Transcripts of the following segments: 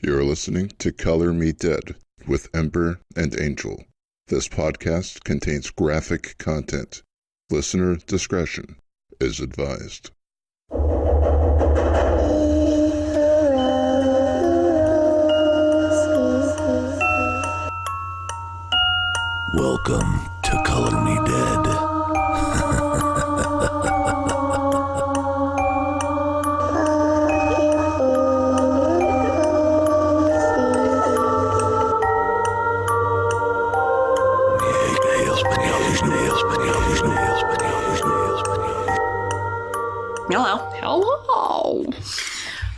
You're listening to Color Me Dead with Ember and Angel. This podcast contains graphic content. Listener discretion is advised. Welcome to Color Me Dead. Hello. Hello.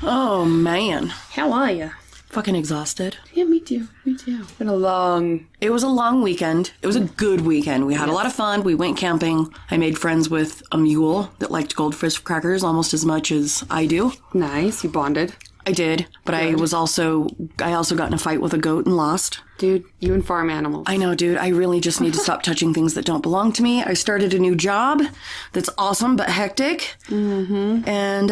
Oh, man. How are you? Fucking exhausted. Yeah, me too. Me too. It was a long weekend. It was a good weekend. We had a lot of fun. We went camping. I made friends with a mule that liked goldfish crackers almost as much as I do. Nice. You bonded. I did, but I also got in a fight with a goat and lost. Dude, you and farm animals. I know, dude. I really just need to stop touching things that don't belong to me. I started a new job that's awesome but hectic. Mm-hmm. And,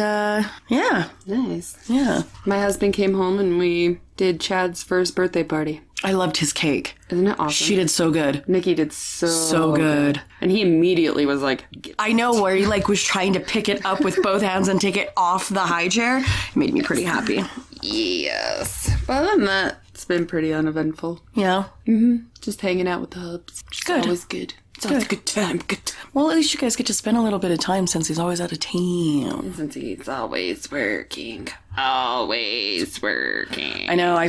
yeah. Nice. Yeah. My husband came home and we did Chad's first birthday party. I loved his cake. Isn't it awesome? She did so good. Nikki did so good. And he immediately was like... I know, where he was trying to pick it up with both hands and take it off the high chair. It made me pretty happy. Yes. But other than that, it's been pretty uneventful. Yeah. Mm-hmm. Just hanging out with the hubs. It's good. Always good. It's always a good time. Well, at least you guys get to spend a little bit of time since he's always out of town. Since he's always working. Always working. I know. I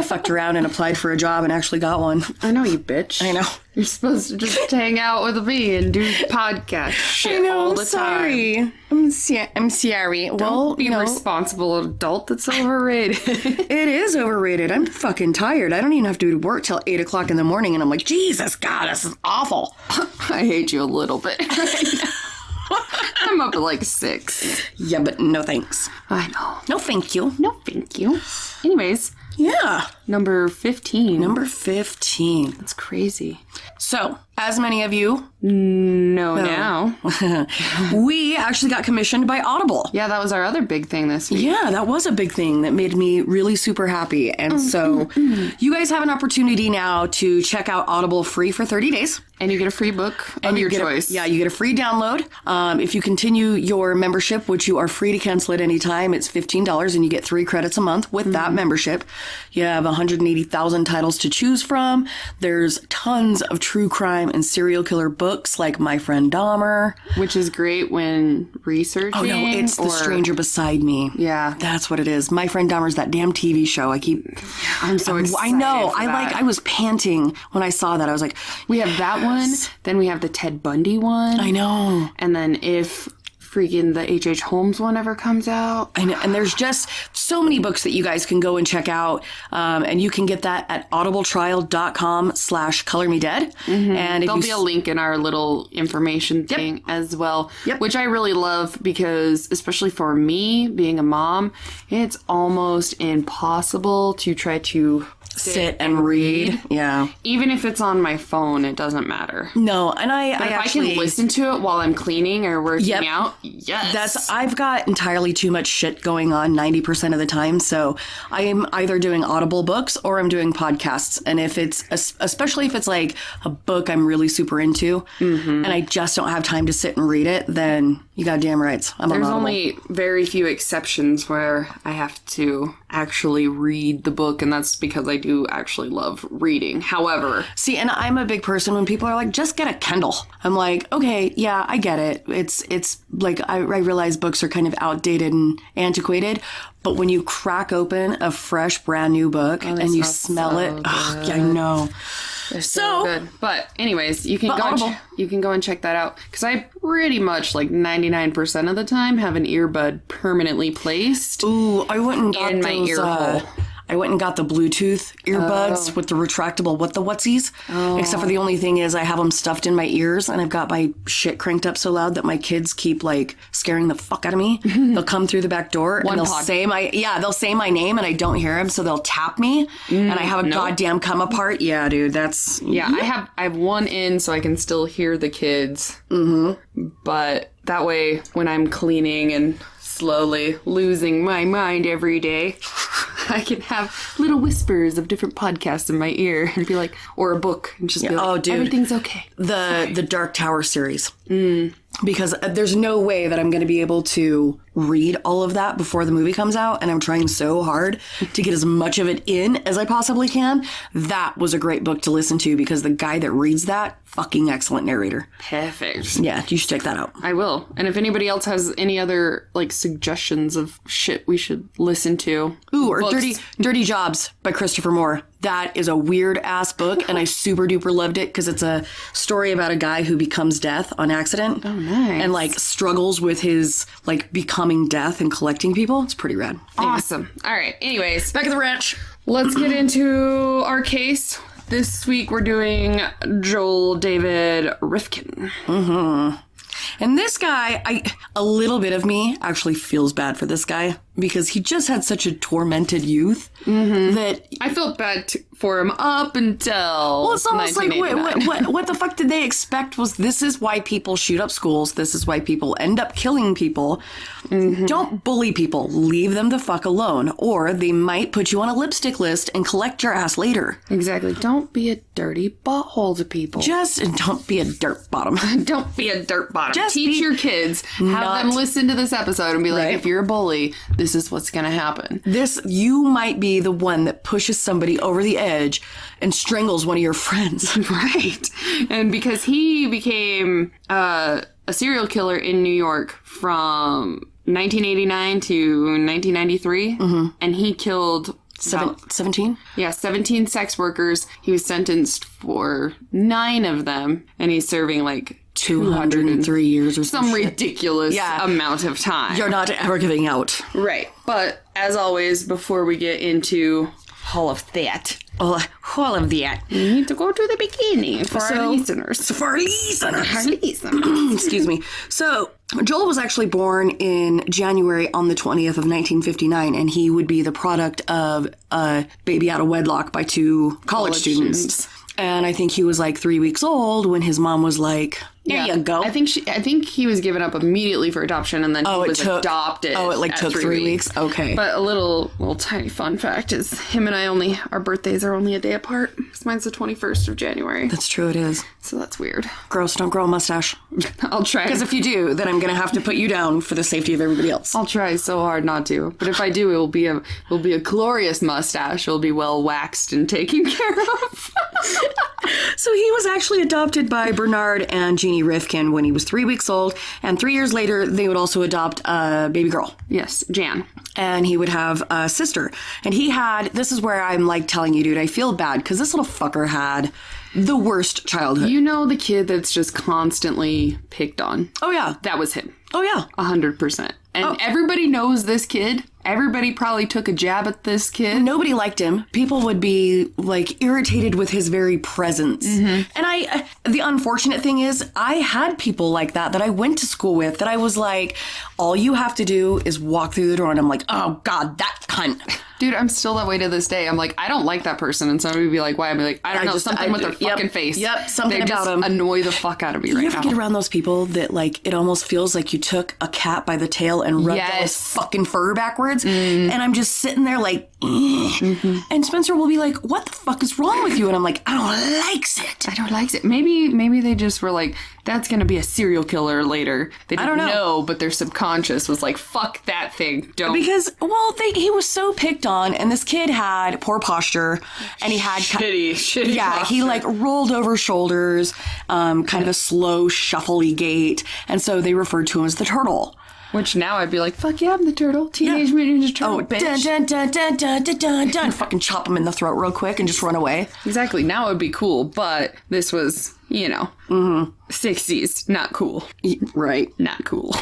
fucked around and applied for a job and actually got one. I know, you bitch. I know. You're supposed to just hang out with me and do podcast shit all the time. I'm sorry. Don't be a responsible adult. That's overrated. It is overrated. I'm fucking tired. I don't even have to do work till 8 o'clock in the morning, and I'm like, Jesus, God, this is awful. I hate you a little bit right now. I'm up at like 6. Yeah, but no thanks. I know. No thank you. No thank you. Anyways. Yeah. Number 15. Number 15. That's crazy. So, as many of you know now, we actually got commissioned by Audible. Yeah, that was our other big thing this week. Yeah, that was a big thing that made me really super happy. And so you guys have an opportunity now to check out Audible free for 30 days. And you get a free book of your choice. You get a free download. If you continue your membership, which you are free to cancel at any time, it's $15 and you get 3 credits a month with that membership. You have 180,000 titles to choose from. There's tons of true crime and serial killer books like My Friend Dahmer. Which is great when researching. Oh, no, it's The Stranger Beside Me. Yeah. That's what it is. My Friend Dahmer's that damn TV show. I'm so excited. I know. For that. I was panting when I saw that. I was like, we have that one. Then we have the Ted Bundy one. I know. And then if freaking the H.H. Holmes one ever comes out. I know. And there's just so many books that you guys can go and check out. And you can get that at audibletrial.com/colormedead. Mm-hmm. And there'll be a link in our little information thing as well, which I really love because, especially for me, being a mom, it's almost impossible to try to sit and read. Yeah. Even if it's on my phone, it doesn't matter. No, and I can listen to it while I'm cleaning or working out, yes. I've got entirely too much shit going on 90% of the time, so I am either doing Audible books or I'm doing podcasts. And if it's, especially if it's like a book I'm really super into, and I just don't have time to sit and read it, then you goddamn right. There's only very few exceptions where I have to actually read the book, and that's because I do actually love reading. However... See, and I'm a big person when people are like, just get a Kindle. I'm like, okay, yeah, I get it. It's like, I realize books are kind of outdated and antiquated, but when you crack open a fresh, brand new book and you smell it, yeah, I know. They're so good. But anyways, you can go and check that out, because I pretty much like 99% of the time have an earbud permanently placed. Ooh, I went and got in my ear hole. I went and got the Bluetooth earbuds with the retractable whatsies. Except for the only thing is I have them stuffed in my ears, and I've got my shit cranked up so loud that my kids keep like scaring the fuck out of me. They'll come through the back door and they'll say my name and I don't hear them, so they'll tap me and I have a goddamn come apart. Yeah, dude, that's I have one in so I can still hear the kids. But that way when I'm cleaning and slowly losing my mind every day, I can have little whispers of different podcasts in my ear and be like, or a book, and just be like, oh, dude. Everything's okay. The Dark Tower series. Because there's no way that I'm going to be able to read all of that before the movie comes out, and I'm trying so hard to get as much of it in as I possibly can. That was a great book to listen to because the guy that reads that, fucking excellent narrator. Perfect. Yeah, you should check that out. I will. And if anybody else has any other like suggestions of shit we should listen to. Ooh, or Dirty Jobs by Christopher Moore. That is a weird ass book, and I super duper loved it because it's a story about a guy who becomes death on accident. Oh, nice. And like struggles with his like becoming death and collecting people. It's pretty rad. Awesome. All right. Anyways, Back at the ranch. let's get into our case. This week we're doing Joel David Rifkin. And this guy, a little bit of me actually feels bad for this guy because he just had such a tormented youth that... I felt bad for him up until Well, it's almost like, what the fuck did they expect was this is why people shoot up schools. This is why people end up killing people. Don't bully people. Leave them the fuck alone. Or they might put you on a lipstick list and collect your ass later. Exactly. Don't be a dirty butthole to people. Just don't be a dirt bottom. Don't be a dirt bottom. Just Teach be your kids. Have not- them listen to this episode and be like, Right. if you're a bully, this is what's going to happen. You might be the one that pushes somebody over the edge and strangles one of your friends. Right. And because he became a serial killer in New York from 1989 to 1993, and he killed... 17? Yeah, 17 sex workers. He was sentenced for 9 of them, and he's serving like 203 years or some shit. ridiculous amount of time. You're not ever giving out. Right. But as always, before we get into all of that, All of that. we need to go to the beginning for our listeners. For our listeners. Our listeners. Excuse me. So, Joel was actually born in January on the 20th of 1959, and he would be the product of a baby out of wedlock by 2 college students. And I think he was like 3 weeks old when his mom was like, there you go. I think he was given up immediately for adoption, and then he was adopted. Oh, it like at took 3 weeks? Okay. But a little tiny fun fact is him and I our birthdays are only a day apart. 'Cause mine's the 21st of January. That's true, it is. So that's weird. Gross, don't grow a mustache. I'll try. Because if you do, then I'm going to have to put you down for the safety of everybody else. I'll try so hard not to. But if I do, it will be a glorious mustache. It'll be well waxed and taken care of. So he was actually adopted by Bernard and Jeannie Rifkin when he was 3 weeks old. And 3 years later, they would also adopt a baby girl. Yes, Jan. And he would have a sister. And this is where I'm like telling you, dude, I feel bad because this little fucker had the worst childhood. You know the kid that's just constantly picked on. Oh, yeah. That was him. Oh, yeah. 100%. And everybody knows this kid. Everybody probably took a jab at this kid. Nobody liked him. People would be like irritated with his very presence. And the unfortunate thing is I had people like that I went to school with that I was like, all you have to do is walk through the door, and I'm like, oh God, that cunt. Dude, I'm still that way to this day. I'm like, I don't like that person. And somebody would be like, why? I'd be like, I don't know, something with their fucking face. Yep, something they about just them. annoy the fuck out of me right You ever now. get around those people that like, it almost feels like you took a cat by the tail and rubbed all his fucking fur backwards? And I'm just sitting there like, and Spencer will be like, what the fuck is wrong with you? And I'm like, I don't likes it. I don't like it. Maybe they just were like, that's going to be a serial killer later. They didn't know, but their subconscious was like, fuck that thing. Don't. Because, well, he was so picked on, and this kid had poor posture, and he had shitty yeah, posture. he like rolled over shoulders, kind of a slow, shuffly gait, and so they referred to him as the turtle. Which now I'd be like, fuck yeah, I'm the turtle. Teenage Mutant Ninja Turtle, bitch. Dun, dun, dun, dun, dun, dun, dun. Fucking chop him in the throat real quick and just run away. Exactly. Now it would be cool, but this was, 60s. Not cool. Right. Not cool.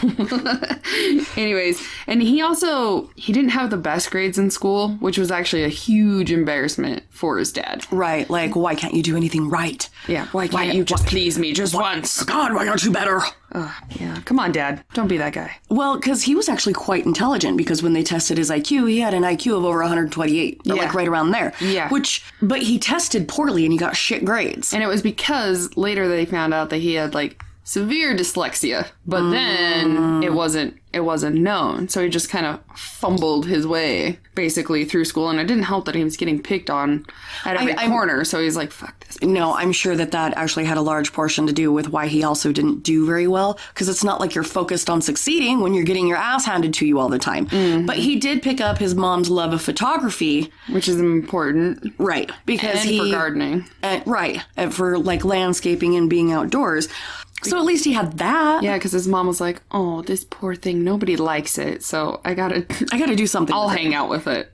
Anyways, and he didn't have the best grades in school, which was actually a huge embarrassment for his dad. Right. Like, why can't you do anything right? Yeah. Why can't you just please me just once? God, why aren't you better? Yeah. Come on, Dad. Don't be that guy. Well, because he was actually quite intelligent, because when they tested his IQ, he had an IQ of over 128. Or like right around there. Yeah. But he tested poorly and he got shit grades. And it was because later they found out that he had like severe dyslexia, but then it wasn't known. So he just kind of fumbled his way basically through school, and it didn't help that he was getting picked on at every corner. So he's like, fuck this. No, I'm sure that actually had a large portion to do with why he also didn't do very well, because it's not like you're focused on succeeding when you're getting your ass handed to you all the time. But he did pick up his mom's love of photography, which is important. Right. Because for gardening. Right. And for like landscaping and being outdoors. So at least he had that. Yeah, because his mom was like, oh, this poor thing, nobody likes it, so I gotta do something. I'll hang out with it.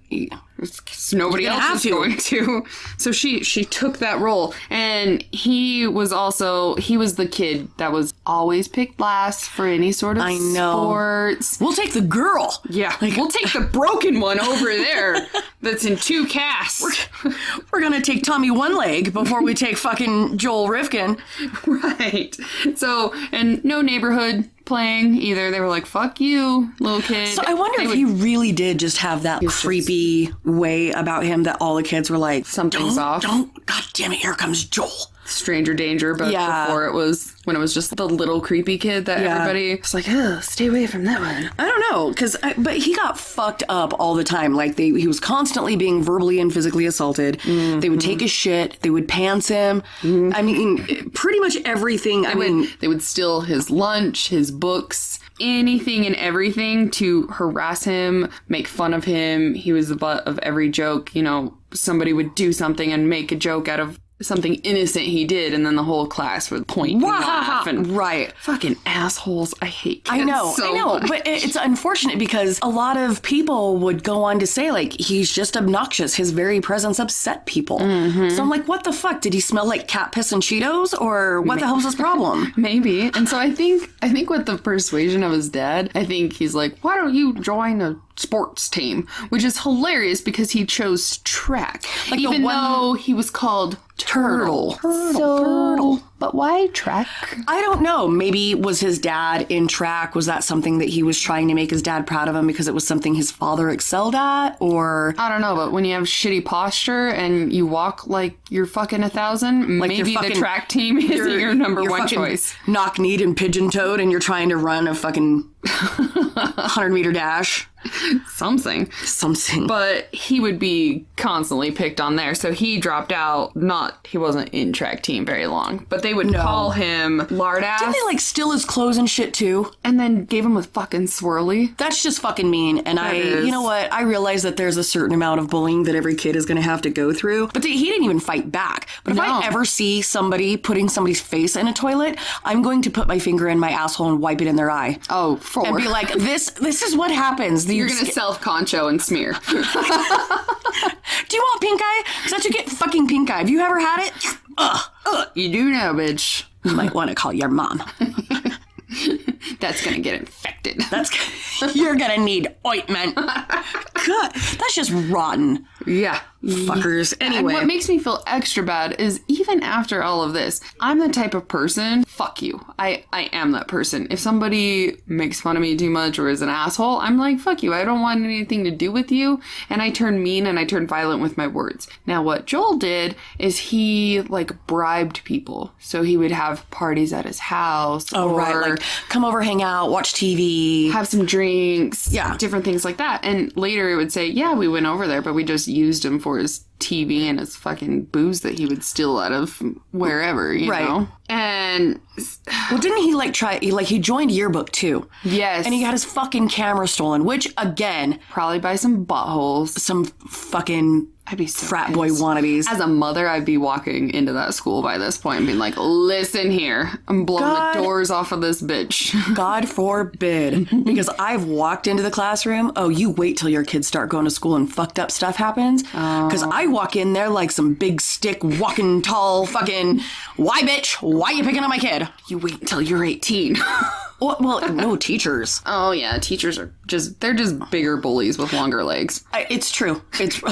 Nobody else is going to. So she took that role, and he was the kid that was always picked last for any sort of sports. We'll take the girl. Yeah, we'll take the broken one over there that's in 2 casts. We're gonna take Tommy One Leg before we take fucking Joel Rifkin. Right. So, and no neighborhood playing either. They were like, fuck you, little kid. So I wonder if he really did just have that creepy way about him that all the kids were like, something's off. God damn it, here comes Joel. Stranger danger, but before when it was just the little creepy kid that everybody was like, oh, stay away from that one. I don't know, but he got fucked up all the time. Like he was constantly being verbally and physically assaulted. They would take his shit. They would pants him. I mean, pretty much everything. They would steal his lunch, his books, anything and everything to harass him, make fun of him. He was the butt of every joke. You know, somebody would do something and make a joke out of something innocent he did, and then the whole class would point and laugh. And fucking assholes. I hate kids. I know. But it's unfortunate because a lot of people would go on to say, like, he's just obnoxious. His very presence upset people. So I'm like, what the fuck? Did he smell like cat piss and Cheetos? Or what the hell's his problem? Maybe. And so I think with the persuasion of his dad, I think he's like, why don't you join a sports team? Which is hilarious because he chose track. Like, even though he was called Turtle. But why track? I don't know. Maybe was his dad in track? Was that something that he was trying to make his dad proud of him because it was something his father excelled at? Or I don't know, but when you have shitty posture and you walk like you're fucking 1,000, like maybe the track team is your number one choice. Knock-kneed and pigeon-toed and you're trying to run a fucking 100-meter dash. Something. But he would be constantly picked on there. So he dropped out. He wasn't in track team very long. But they would call him lard ass. Didn't they like steal his clothes and shit too? And then gave him a fucking swirly. That's just fucking mean. And you know what? I realize that there's a certain amount of bullying that every kid is going to have to go through. But he didn't even fight back. But if I ever see somebody putting somebody's face in a toilet, I'm going to put my finger in my asshole and wipe it in their eye. Oh, and be like, this is what happens. You're going to self-concho and smear. Do you want pink eye? Because that's you get fucking pink eye. Have you ever had it? You do know, bitch. You might want to call your mom. That's going to get infected. You're going to need ointment. God, that's just rotten. Yeah. Fuckers. Anyway. And what makes me feel extra bad is even after all of this, I'm the type of person, fuck you. I am that person. If somebody makes fun of me too much or is an asshole, I'm like, fuck you. I don't want anything to do with you. And I turn mean and I turn violent with my words. Now, what Joel did is he like bribed people. So he would have parties at his house. Oh, right. Like come over, hang out, watch TV. Have some drinks. Yeah. Different things like that. And later it would say, yeah, we went over there, but we just used him for his TV and his fucking booze that he would steal out of wherever, you know? And well, didn't he he joined Yearbook too? Yes. And he got his fucking camera stolen, which again, probably by some buttholes. Some fucking I'd be so frat boy wannabes. As a mother, I'd be walking into that school by this point and being like, listen here, I'm blowing the doors off of this bitch. God forbid. Because I've walked into the classroom. Oh, you wait till your kids start going to school and fucked up stuff happens. Because I walk in there like some big stick, walking tall fucking, why bitch? Why you picking on my kid? You wait until you're 18. Well, no teachers. Oh, yeah. Teachers are they're just bigger bullies with longer legs. It's true. It's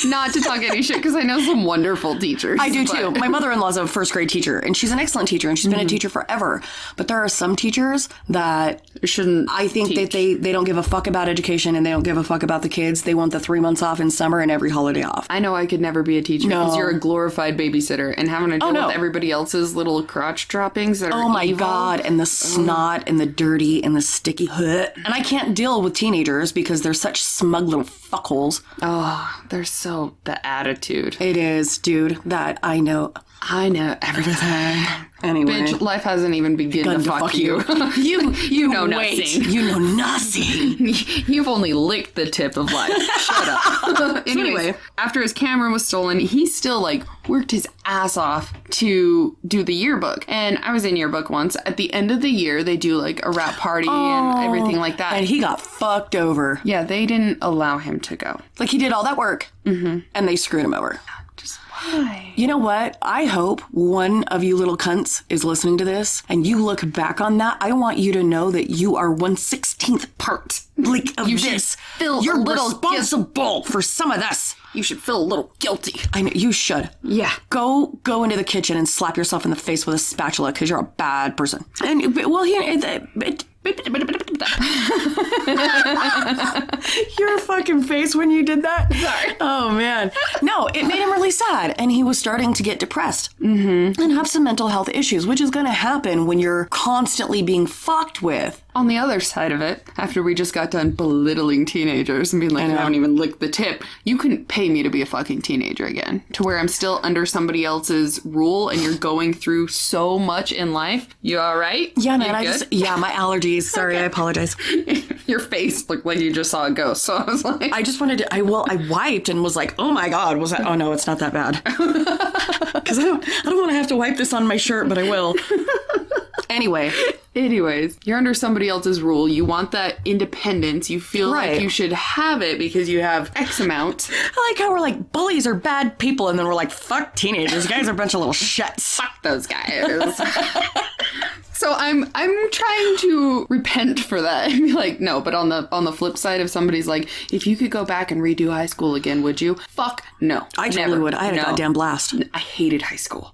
Not to talk any shit, because I know some wonderful teachers. I do too. My mother-in-law's a first grade teacher, and she's an excellent teacher, and she's been a teacher forever. But there are some teachers that shouldn't. I think that they don't give a fuck about education, and they don't give a fuck about the kids. They want the 3 months off in summer and every holiday off. I know I could never be a teacher because you're a glorified babysitter and having to deal with everybody else's little crotch droppings that are my evil. God, and the snot and the dirty and the sticky hood. And I can't deal with teenagers because they're such smug little fuckholes. Oh, they're so the attitude. It is, dude, that I know everything. Anyway. Bitch, life hasn't even begun to fuck you. you know wait. nothing. You know nothing. You've only licked the tip of life. Shut up. Anyway, after his camera was stolen, he still worked his ass off to do the yearbook. And I was in yearbook once. At the end of the year, they do a wrap party and everything like that. And he got fucked over. Yeah, they didn't allow him to go. He did all that work. Mm-hmm. And they screwed him over. Just why? You know what? I hope one of you little cunts is listening to this and you look back on that. I want you to know that you are 1/16th part of you this. You're responsible for some of this. You should feel a little guilty. I know, you should. Yeah. Go into the kitchen and slap yourself in the face with a spatula because you're a bad person. And, well, your fucking face when you did that. Sorry. Oh, man. No, it made him really sad. And he was starting to get depressed and have some mental health issues, which is going to happen when you're constantly being fucked with. On the other side of it, after we just got done belittling teenagers and being like, I haven't even licked the tip, you couldn't pay me to be a fucking teenager again. To where I'm still under somebody else's rule and you're going through so much in life. You all right? Yeah, man. My allergies. Sorry, Okay. I apologize. Your face looked like you just saw a ghost. So I was like... I just wanted to... I wiped and was like, oh my God, was that... Oh no, it's not that bad. Because I don't want to have to wipe this on my shirt, but I will. Anyways, you're under somebody else's rule. You want that independence. You feel like you should have it because you have X amount. I like how we're like, bullies are bad people, and then we're like, fuck teenagers. You guys are a bunch of little shits. Fuck those guys. So I'm trying to repent for that and be like, no, but on the flip side, if somebody's like, if you could go back and redo high school again, would you? Fuck no. I totally would. I had a goddamn blast. I hated high school.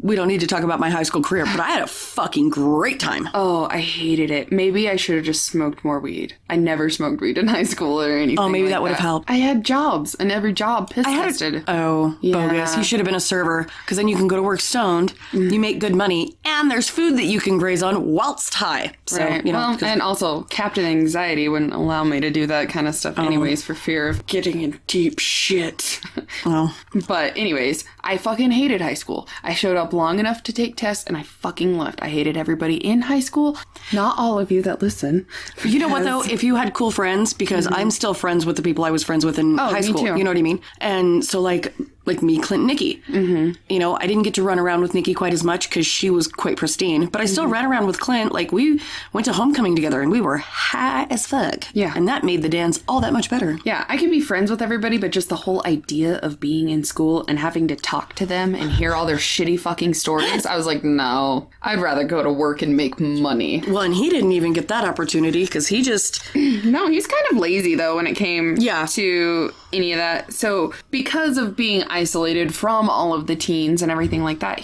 We don't need to talk about my high school career, but I had a fucking great time. Oh, I hated it. Maybe I should have just smoked more weed. I never smoked weed in high school or anything. Oh, maybe that would have helped. I had jobs, and every job piss tested. Bogus. You should have been a server, because then you can go to work stoned, you make good money, and there's food that you can graze on whilst high. So, right. And also, Captain Anxiety wouldn't allow me to do that kind of stuff anyways for fear of getting in deep shit. Oh. But anyways, I fucking hated high school. I showed up long enough to take tests, and I fucking left. I hated everybody in high school. Not all of you that listen. You know what, though? If you had cool friends, because I'm still friends with the people I was friends with in high school. Too. You know what I mean? And so, like me, Clint, Nikki. Mm-hmm. You know, I didn't get to run around with Nikki quite as much because she was quite pristine. But I still ran around with Clint. Like, we went to homecoming together and we were high as fuck. Yeah. And that made the dance all that much better. Yeah, I can be friends with everybody, but just the whole idea of being in school and having to talk to them and hear all their shitty fucking stories, I was like, no, I'd rather go to work and make money. Well, and he didn't even get that opportunity because he just... No, he's kind of lazy, though, when it came to any of that. So because of being isolated from all of the teens and everything like that,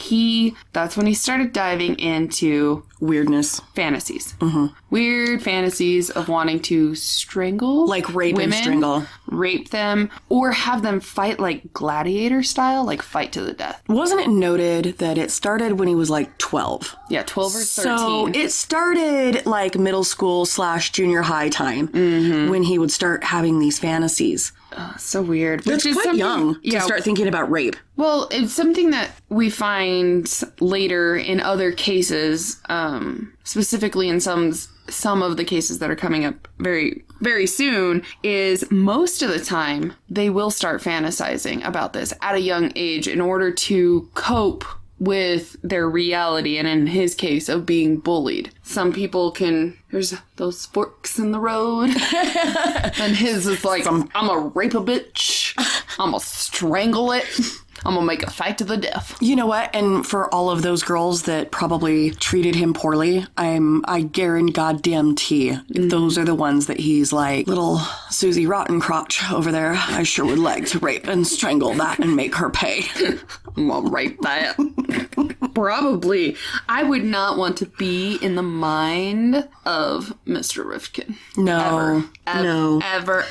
that's when he started diving into weirdness, fantasies. Weird fantasies of wanting to strangle, like rape women, and strangle, rape them, or have them fight like gladiator style, like fight to the death. Wasn't it noted that it started when he was like 12? Yeah, 12 or 13. So it started like middle school / junior high time when he would start having these fantasies. So weird. Which is quite young to start thinking about rape. Well, it's something that we find later in other cases, specifically in some of the cases that are coming up very, very soon, is most of the time they will start fantasizing about this at a young age in order to cope with their reality, and in his case, of being bullied. Some people there's those forks in the road, and his is like, I'm gonna rape a bitch, I'm gonna strangle it. I'm gonna make a fight to the death. You know what? And for all of those girls that probably treated him poorly, I guarantee those are the ones that he's like, little Susie Rottencrotch over there. I sure would like to rape and strangle that and make her pay. I'm gonna rape that. Probably. I would not want to be in the mind of Mr. Rifkin. No. No. Ever.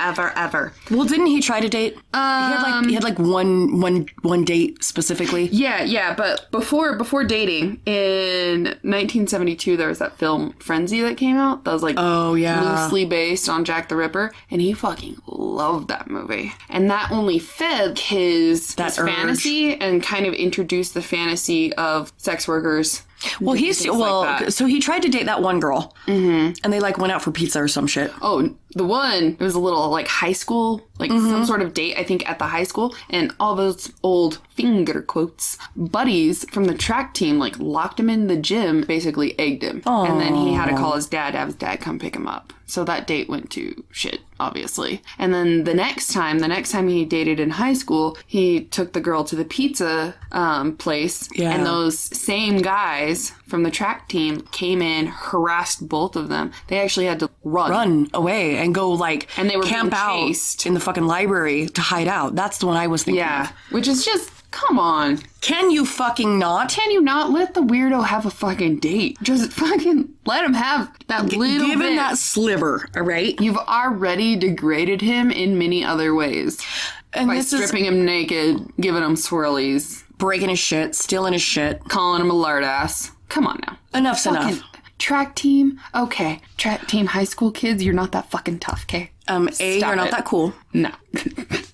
Well, didn't he try to date? He had like one date specifically. Yeah, but before dating, in 1972, there was that film Frenzy that came out that was like loosely based on Jack the Ripper, and he fucking loved that movie. And that only fed his fantasy and kind of introduced the fantasy of sex workers. Well, so he tried to date that one girl, and they like went out for pizza or some shit. Oh, the one, it was a little like high school, like some sort of date, I think, at the high school, and all those old finger quotes buddies from the track team like locked him in the gym, basically egged him. Aww. And then he had to call his dad to have his dad come pick him up. So that date went to shit, obviously. And then the next time he dated in high school, he took the girl to the pizza place. Yeah. And those same guys from the track team came in, harassed both of them. They actually had to run away and go like and they were camp out in the fucking library to hide out. That's the one I was thinking of. Which is just... Come on. Can you fucking not? Can you not let the weirdo have a fucking date? Just fucking let him have that little Give bit. him that sliver, all right? You've already degraded him in many other ways. And by stripping him naked, giving him swirlies. Breaking his shit, stealing his shit. Calling him a lard ass. Come on now. Enough's enough. Track team? Okay. Track team high school kids, you're not that fucking tough, okay? You're not that cool. No.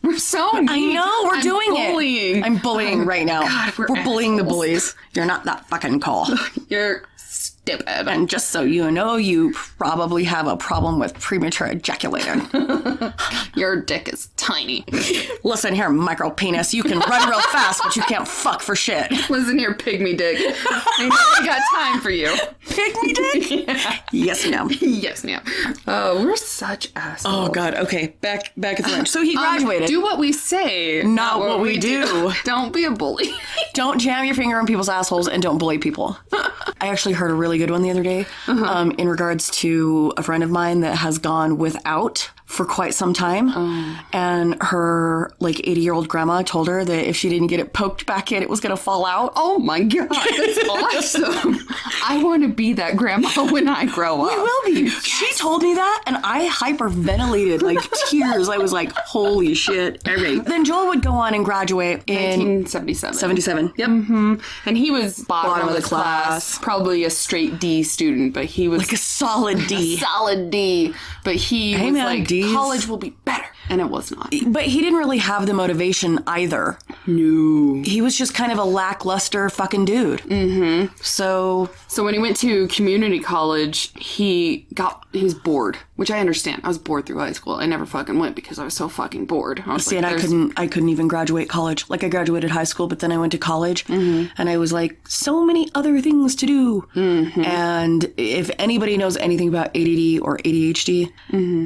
We're so mean. I know, we're doing bullying. I'm bullying right now. God, we're bullying the bullies. You're not that fucking cool. You're stupid. And just so you know, you probably have a problem with premature ejaculating. Your dick is tiny. Listen here, micro penis. You can run real fast, but you can't fuck for shit. Listen here, pygmy dick. I never got time for you. Pygmy dick? Yeah. Yes, ma'am. Yes, ma'am. Oh, we're such assholes. Oh, God. Okay, back at the lunch. So he graduated. Do what we say. Not what we do. Don't be a bully. Don't jam your finger in people's assholes and don't bully people. I actually heard a really good one the other day in regards to a friend of mine that has gone without for quite some time. And her like 80-year-old grandma told her that if she didn't get it poked back in, it was going to fall out. Oh my God, that's awesome. I want to be that grandma when I grow up. You will be. Yes. She told me that and I hyperventilated like tears. I was like, holy shit. All right. Then Joel would go on and graduate in 1977. 77. Yep. Mm-hmm. And he was bottom of the class. Probably a straight D student, but he was like a solid D. A solid D. But he was like, D's. College will be better. And it was not. But he didn't really have the motivation either. No. He was just kind of a lackluster fucking dude. Mm-hmm. So when he went to community college, he was bored, which I understand. I was bored through high school. I never fucking went because I was so fucking bored. I couldn't even graduate college. Like I graduated high school, but then I went to college and I was like, so many other things to do. Mm-hmm. And if anybody knows anything about ADD or ADHD,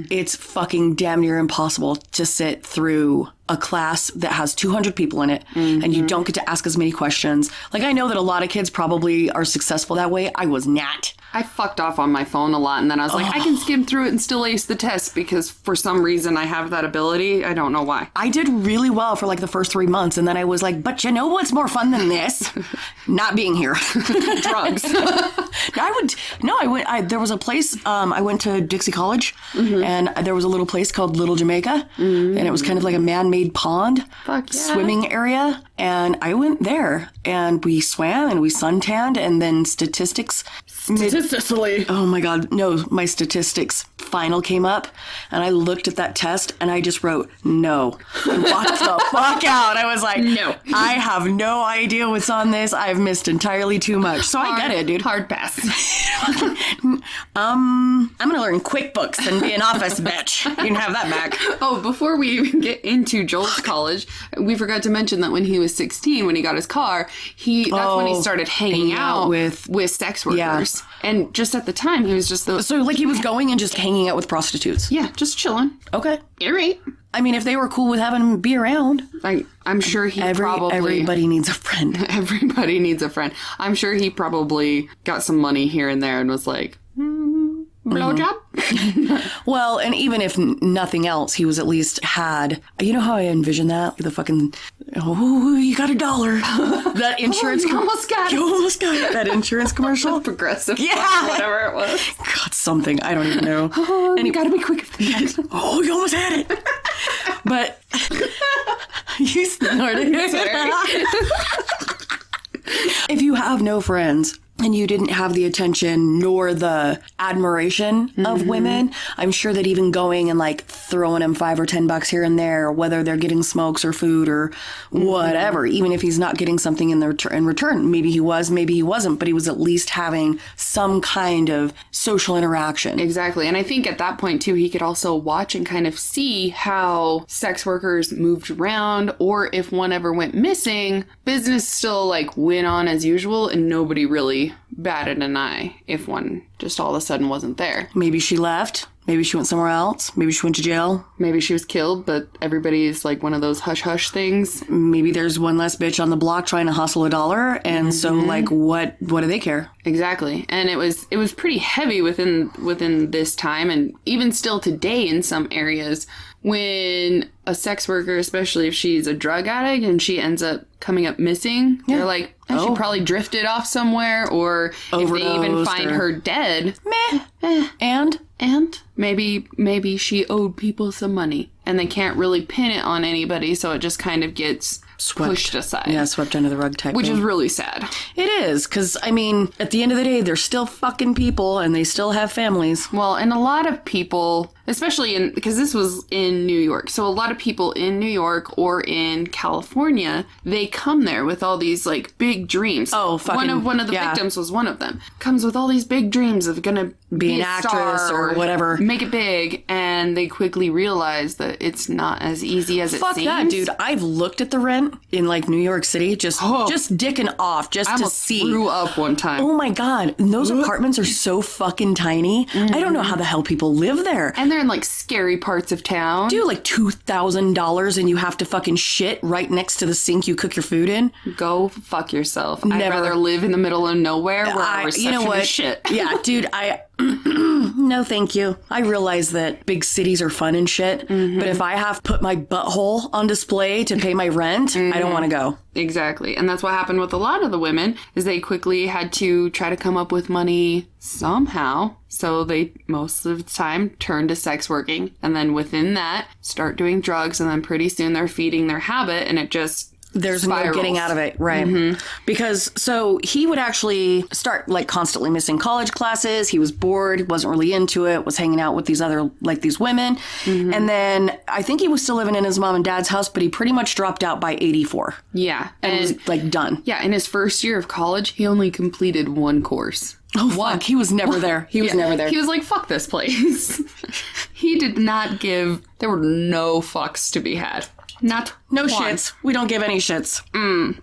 it's fucking damn near impossible to sit through a class that has 200 people in it and you don't get to ask as many questions. Like I know that a lot of kids probably are successful that way. I was not. I fucked off on my phone a lot and then I was like, I can skim through it and still ace the test because for some reason I have that ability. I don't know why. I did really well for like the first 3 months and then I was like, but you know what's more fun than this? Not being here. Drugs. There was a place, I went to Dixie College and there was a little place called Little Jamaica and it was kind of like a man-made pond swimming area. And I went there and we swam and we suntanned and then Statistically. Oh my God. No, my statistics final came up and I looked at that test and I just wrote no and walked the fuck out. I was like, no, I have no idea what's on this. I've missed entirely too much. So I get it, dude. Hard pass. I'm going to learn QuickBooks and be an office bitch. You can have that back. Oh, before we even get into Joel's college, we forgot to mention that when he was 16, when he got his car, that's when he started hanging out with sex workers. Yeah. And just at the time, he was just So, like, he was going and just hanging out with prostitutes. yeah, just chilling. Okay. You're right. I mean, if they were cool with having him be around. I'm sure he probably... Everybody needs a friend. Everybody needs a friend. I'm sure he probably got some money here and there and was like, blowjob? Well, and even if nothing else, he was at least had, you know how I envision that? The fucking, oh, you got $1. That insurance. You almost got it. You almost got it. That insurance commercial. Progressive. Yeah. Whatever it was. God, something. I don't even know. Oh, and you gotta be quick. Oh, you almost had it. But you snorted. If you have no friends and you didn't have the attention nor the admiration of women, I'm sure that even going and like throwing them $5 or $10 here and there, whether they're getting smokes or food or whatever, even if he's not getting something in return, maybe he was, maybe he wasn't, but he was at least having some kind of social interaction. Exactly. And I think at that point too, he could also watch and kind of see how sex workers moved around, or if one ever went missing, business still like went on as usual and nobody really batted an eye if one just all of a sudden wasn't there. Maybe she left. Maybe she went somewhere else. Maybe she went to jail. Maybe she was killed, but everybody's like one of those hush-hush things. Maybe there's one less bitch on the block trying to hustle $1. And so, like, what do they care? Exactly. And it was pretty heavy within this time, and even still today in some areas, when a sex worker, especially if she's a drug addict and she ends up coming up missing, they're like, she probably drifted off somewhere, or if they even find her dead, and maybe she owed people some money and they can't really pin it on anybody, so it just kind of gets pushed aside. Yeah, swept under the rug type Which thing. is really sad. It is, because, I mean, at the end of the day, they're still fucking people and they still have families. Well, and a lot of people, especially because this was in New York, so a lot of people in New York or in California, they come there with all these, like, big dreams. Oh, fucking, One of the victims was one of them. Comes with all these big dreams of gonna Be an a actress star or whatever. Make it big, and they quickly realize that it's not as easy as it Fuck seems. that, dude. I've looked at the rent in, like, New York City, just dicking off, just I to almost see. threw up one time. Oh my God. And those apartments are so fucking tiny. I don't know how the hell people live there. And they're in, like, scary parts of town. Do like $2,000 and you have to fucking shit right next to the sink you cook your food in. Go fuck yourself. Never. I'd rather live in the middle of nowhere where our reception you know what? is shit. Yeah, dude, no thank you. I realize that big cities are fun and shit, but if I have put my butthole on display to pay my rent, I don't want to go. Exactly. And that's what happened with a lot of the women, is they quickly had to try to come up with money somehow. So they, most of the time, turn to sex working. And then within that, start doing drugs. And then pretty soon they're feeding their habit, and it just There's spirals. no getting out of it, right? Because, so he would actually start, like, constantly missing college classes. He was bored, wasn't really into it, was hanging out with these other, like, these women. And then I think he was still living in his mom and dad's house, but he pretty much dropped out by 84. Yeah. And was, like, done. Yeah, in his first year of college, he only completed one course. Oh, fuck. He was never there. He was never there. He was like, fuck this place. He did not give, there were no fucks to be had. Not no one. shits. We don't give any shits. And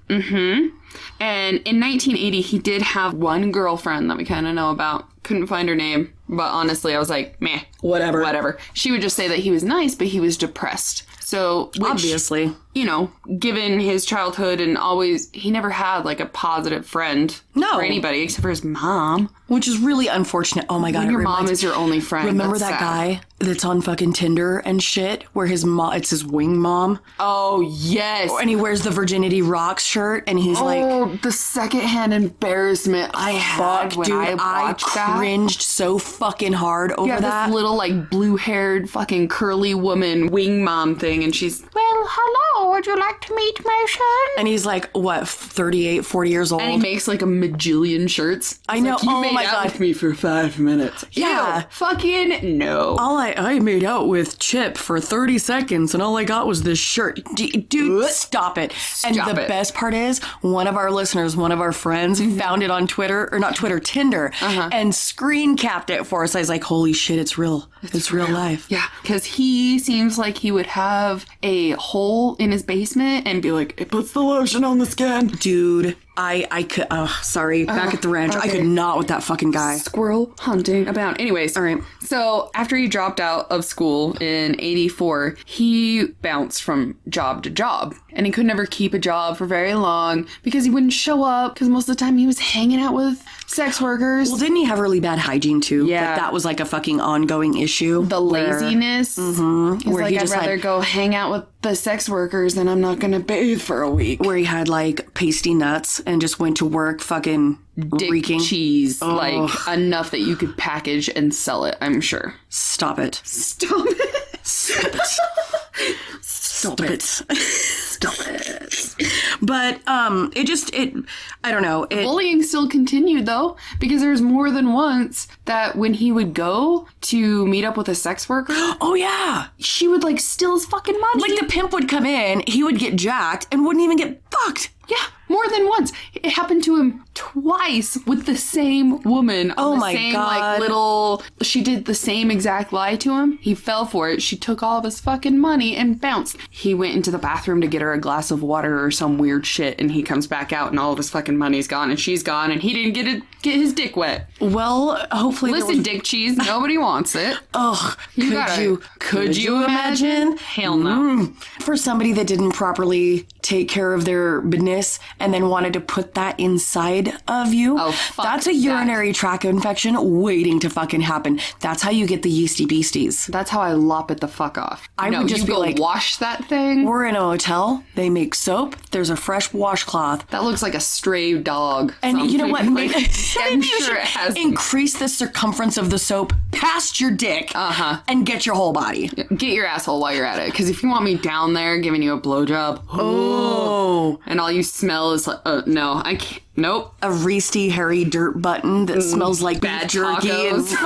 in 1980, he did have one girlfriend that we kind of know about. Couldn't find her name, but honestly, I was like, meh. Whatever. She would just say that he was nice, but he was depressed. So, which, obviously, you know, given his childhood and always, he never had like a positive friend for anybody except for his mom. Which is really unfortunate. Oh my God. When your mom is your only friend. Remember that's that sad. guy that's on fucking Tinder and shit, where his mom, it's his wing mom? Oh, yes. And he wears the Virginity Rocks shirt, and he's like, the secondhand embarrassment I had when dude, I watched that. cringed so fucking hard over that. This little, like, blue-haired fucking curly woman wing mom thing, and she's, well, hello, would you like to meet my son? And he's like, what, 38, 40 years old? And he makes, like, a majillion shirts. I know, like, you oh made my out God. with me for 5 minutes. Yeah. Ew, fucking no. I made out with Chip for 30 seconds, and all I got was this shirt. Dude, stop it. And the best part is, one of our listeners, one of our friends, found it on Twitter, or not Twitter, Tinder, and screen capped it for us. I was like, holy shit, it's real. It's real life. Yeah, because he seems like he would have a hole in his basement and be like, it puts the lotion on the skin. Dude, I could, sorry, back at the ranch. okay. I could not with that fucking guy. Squirrel hunting about. Anyways. All right. So after he dropped out of school in 84, he bounced from job to job. And he could never keep a job for very long because he wouldn't show up because most of the time he was hanging out with sex workers. Well, didn't he have really bad hygiene too? Yeah. Like, that was like a fucking ongoing issue. The laziness. He's Where like, he I'd just rather had- go hang out with the sex workers than I'm not going to bathe for a week. Where he had like pasty nuts and just went to work fucking Dick reeking. cheese, like enough that you could package and sell it, I'm sure. Stop it. Stop it. Stop it. Stop it. Stop it. But I don't know. Bullying still continued though, because there was more than once that when he would go to meet up with a sex worker, Oh yeah. she would like steal his fucking money. Like the pimp would come in, he would get jacked and wouldn't even get fucked. Yeah, more than once. It happened to him twice with the same woman. Oh the my same, God. She did the same exact lie to him. He fell for it. She took all of his fucking money and bounced. He went into the bathroom to get her a glass of water or some weird shit, and he comes back out and all of his fucking money's gone and she's gone and he didn't get his dick wet. Well, hopefully Listen, dick cheese, nobody wants it. Ugh, Could could you imagine? Hell no. For somebody that didn't properly take care of their business and then wanted to put that inside of you, Oh, fuck that's a that. urinary tract infection waiting to fucking happen. That's how you get the yeasty beasties. That's how I lop it the fuck off. I No, would just you be go like- wash that thing. We're in a hotel. They make soap. There's a fresh washcloth. That looks like a stray dog. And you know what? Something. Maybe, I'm maybe you sure should it has. increase the circumference of the soap past your dick and get your whole body. Get your asshole while you're at it. Because if you want me down there giving you a blowjob, Oh. and all you smell is like, no, I can't. Nope. A reesty, hairy dirt button that smells like bad beef jerky tacos. and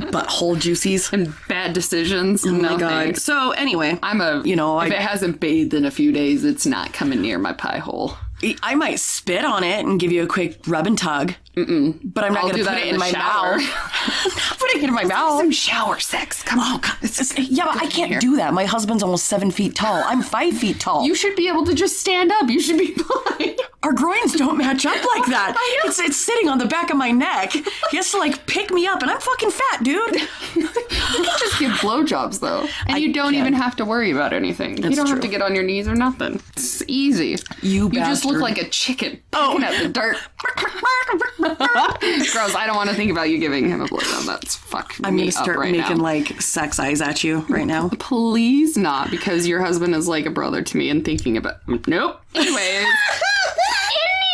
like butthole juicies. And bad decisions. Oh no my God. thanks. So anyway, If it hasn't bathed in a few days, it's not coming near my pie hole. I might spit on it and give you a quick rub and tug. But I'm not I'll going do to put that it in in the my shower. mouth. Putting it in my mouth. Some shower sex. Come on. Yeah, but I can't do that. My husband's almost 7 feet tall. I'm 5 feet tall. You should be able to just stand up. You should be fine. Our groins don't match up like that. I know. It's sitting on the back of my neck. He has to like pick me up, and I'm fucking fat, dude. You can just give blowjobs though, and you don't even have to worry about anything. You don't have true. to get on your knees or nothing. It's easy. You just look bastard. like a chicken picking at the dirt. Gross. I don't want to think about you giving him a blowjob. That's fucking I'm me gonna start up right making now. like sex eyes at you right now. Please not, because your husband is like a brother to me, and thinking about nope.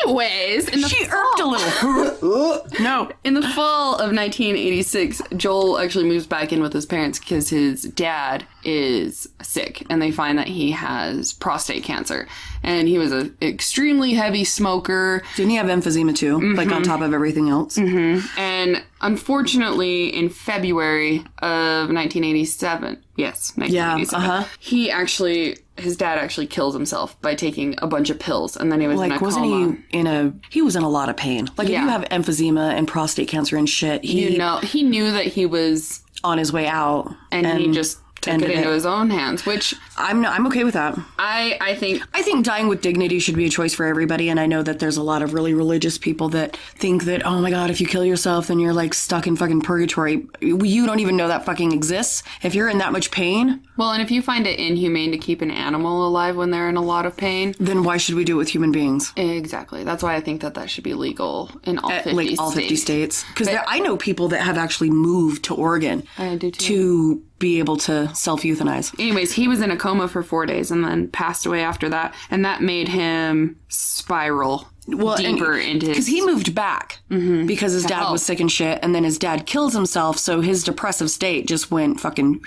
Anyways, in the She irked a little. No. In the fall of 1986, Joel actually moves back in with his parents because his dad is sick, and they find that he has prostate cancer. And he was an extremely heavy smoker. Didn't he have emphysema too? Like on top of everything else? And unfortunately, in February of 1987, yes, 1987, his dad actually kills himself by taking a bunch of pills, and then he was in a Like, wasn't coma. he was in a lot of pain. Like, if Yeah. you have emphysema and prostate cancer and shit, he He knew that he was, on his way out. and he just took it ended into it. his own hands, which I'm okay with that. I think I think dying with dignity should be a choice for everybody, and I know that there's a lot of really religious people that think that, oh my God, if you kill yourself, then you're like stuck in fucking purgatory. You don't even know that fucking exists. If you're in that much pain, well, and if you find it inhumane to keep an animal alive when they're in a lot of pain, then why should we do it with human beings? exactly. That's why I think that should be legal in all 50 Like states. all 50 states. Because I know people that have actually moved to Oregon I do too. to be able to self-euthanize. Anyways, he was in a coma for 4 days and then passed away after that, and that made him spiral deeper into his... Because he moved back because his dad was sick and shit, and then his dad kills himself, so his depressive state just went fucking...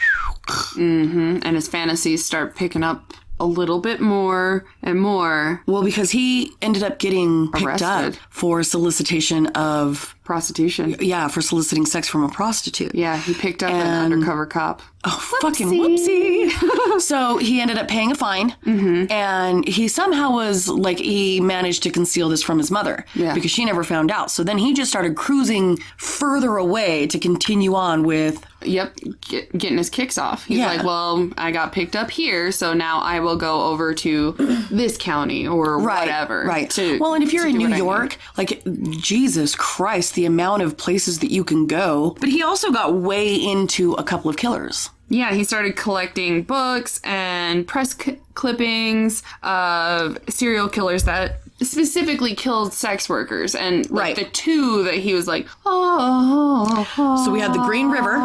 and his fantasies start picking up a little bit more and more. Well, because he ended up getting picked up Arrested. for solicitation of... Prostitution. Yeah, for soliciting sex from a prostitute. Yeah, he picked up an undercover cop. Oh, fucking whoopsie. So he ended up paying a fine, and he somehow was like, he managed to conceal this from his mother because she never found out. So then he just started cruising further away to continue on with getting his kicks off. He's Yeah. like, well, I got picked up here, so now I will go over to this county or whatever. Right. Well, and if you're in New York, like, Jesus Christ, the amount of places that you can go. But he also got way into a couple of killers. Yeah, he started collecting books and press clippings of serial killers that specifically killed sex workers. And like, the two that he was like, So we had the Green River.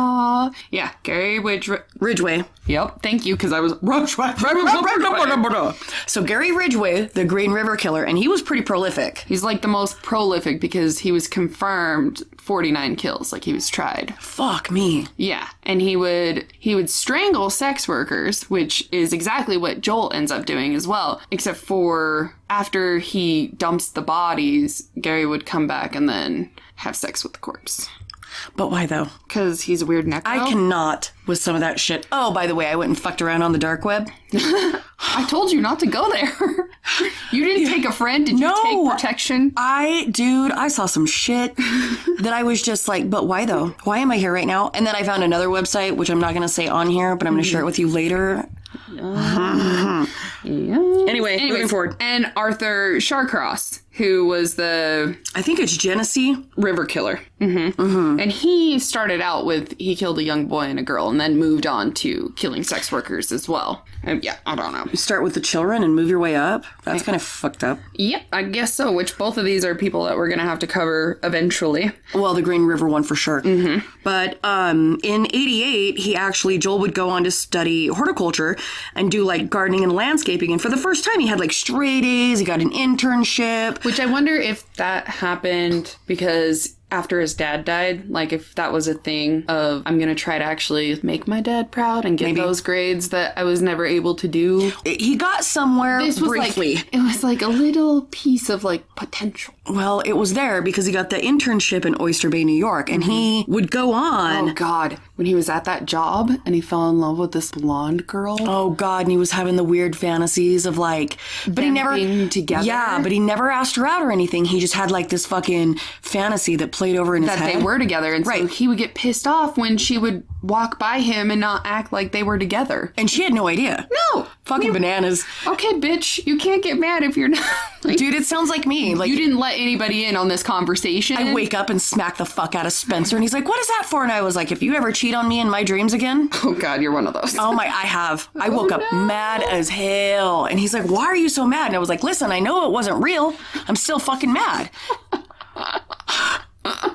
Yeah, Gary Ridgway. Yep, thank you, because I was... So Gary Ridgway, the Green River killer, and he was pretty prolific. He's like the most prolific because he was confirmed 49 kills, like he was tried. Fuck me. Yeah, and he would strangle sex workers, which is exactly what Joel ends up doing as well, except for after he dumps the bodies, Gary would come back and then have sex with the corpse. But why though? Because he's a weird necro. I cannot with some of that shit. Oh, by the way, I went and fucked around on the dark web. I told you not to go there. You didn't take a friend? Did you take protection? I saw some shit that I was just like, but why though? Why am I here right now? And then I found another website, which I'm not going to say on here, but I'm going to share it with you later. Anyway, moving forward. And Arthur Shawcross, who was the... I think it's Genesee. River killer. And he started out with, he killed a young boy and a girl and then moved on to killing sex workers as well. Yeah, I don't know. You start with the children and move your way up? That's kind of fucked up. Yep, I guess so, which both of these are people that we're going to have to cover eventually. Well, the Green River one for sure. But in 88, Joel would go on to study horticulture and do like gardening and landscaping. And for the first time, he had like straight A's. He got an internship. Which I wonder if that happened because after his dad died, like if that was a thing of, I'm going to try to actually make my dad proud and get those grades that I was never able to do. He got somewhere briefly. It was like a little piece of like potential. Well, it was there because he got the internship in Oyster Bay, New York, and he would go on. Oh, God. When he was at that job and he fell in love with this blonde girl. Oh, God. And he was having the weird fantasies of like, but he never being together. Yeah, but he never asked her out or anything. He just had like this fucking fantasy that played over in his head. That they were together. And so he would get pissed off when she would walk by him and not act like they were together. And she had no idea. No. Fucking bananas. Okay, bitch. You can't get mad if you're not. Like, dude, it sounds like me. Like, you didn't let anybody in on this conversation. I wake up and smack the fuck out of Spencer, and he's like, what is that for? And I was like, if you ever cheat on me in my dreams again. Oh, God, you're one of those. Oh, my, I have. I woke up mad as hell. And he's like, why are you so mad? And I was like, listen, I know it wasn't real. I'm still fucking mad.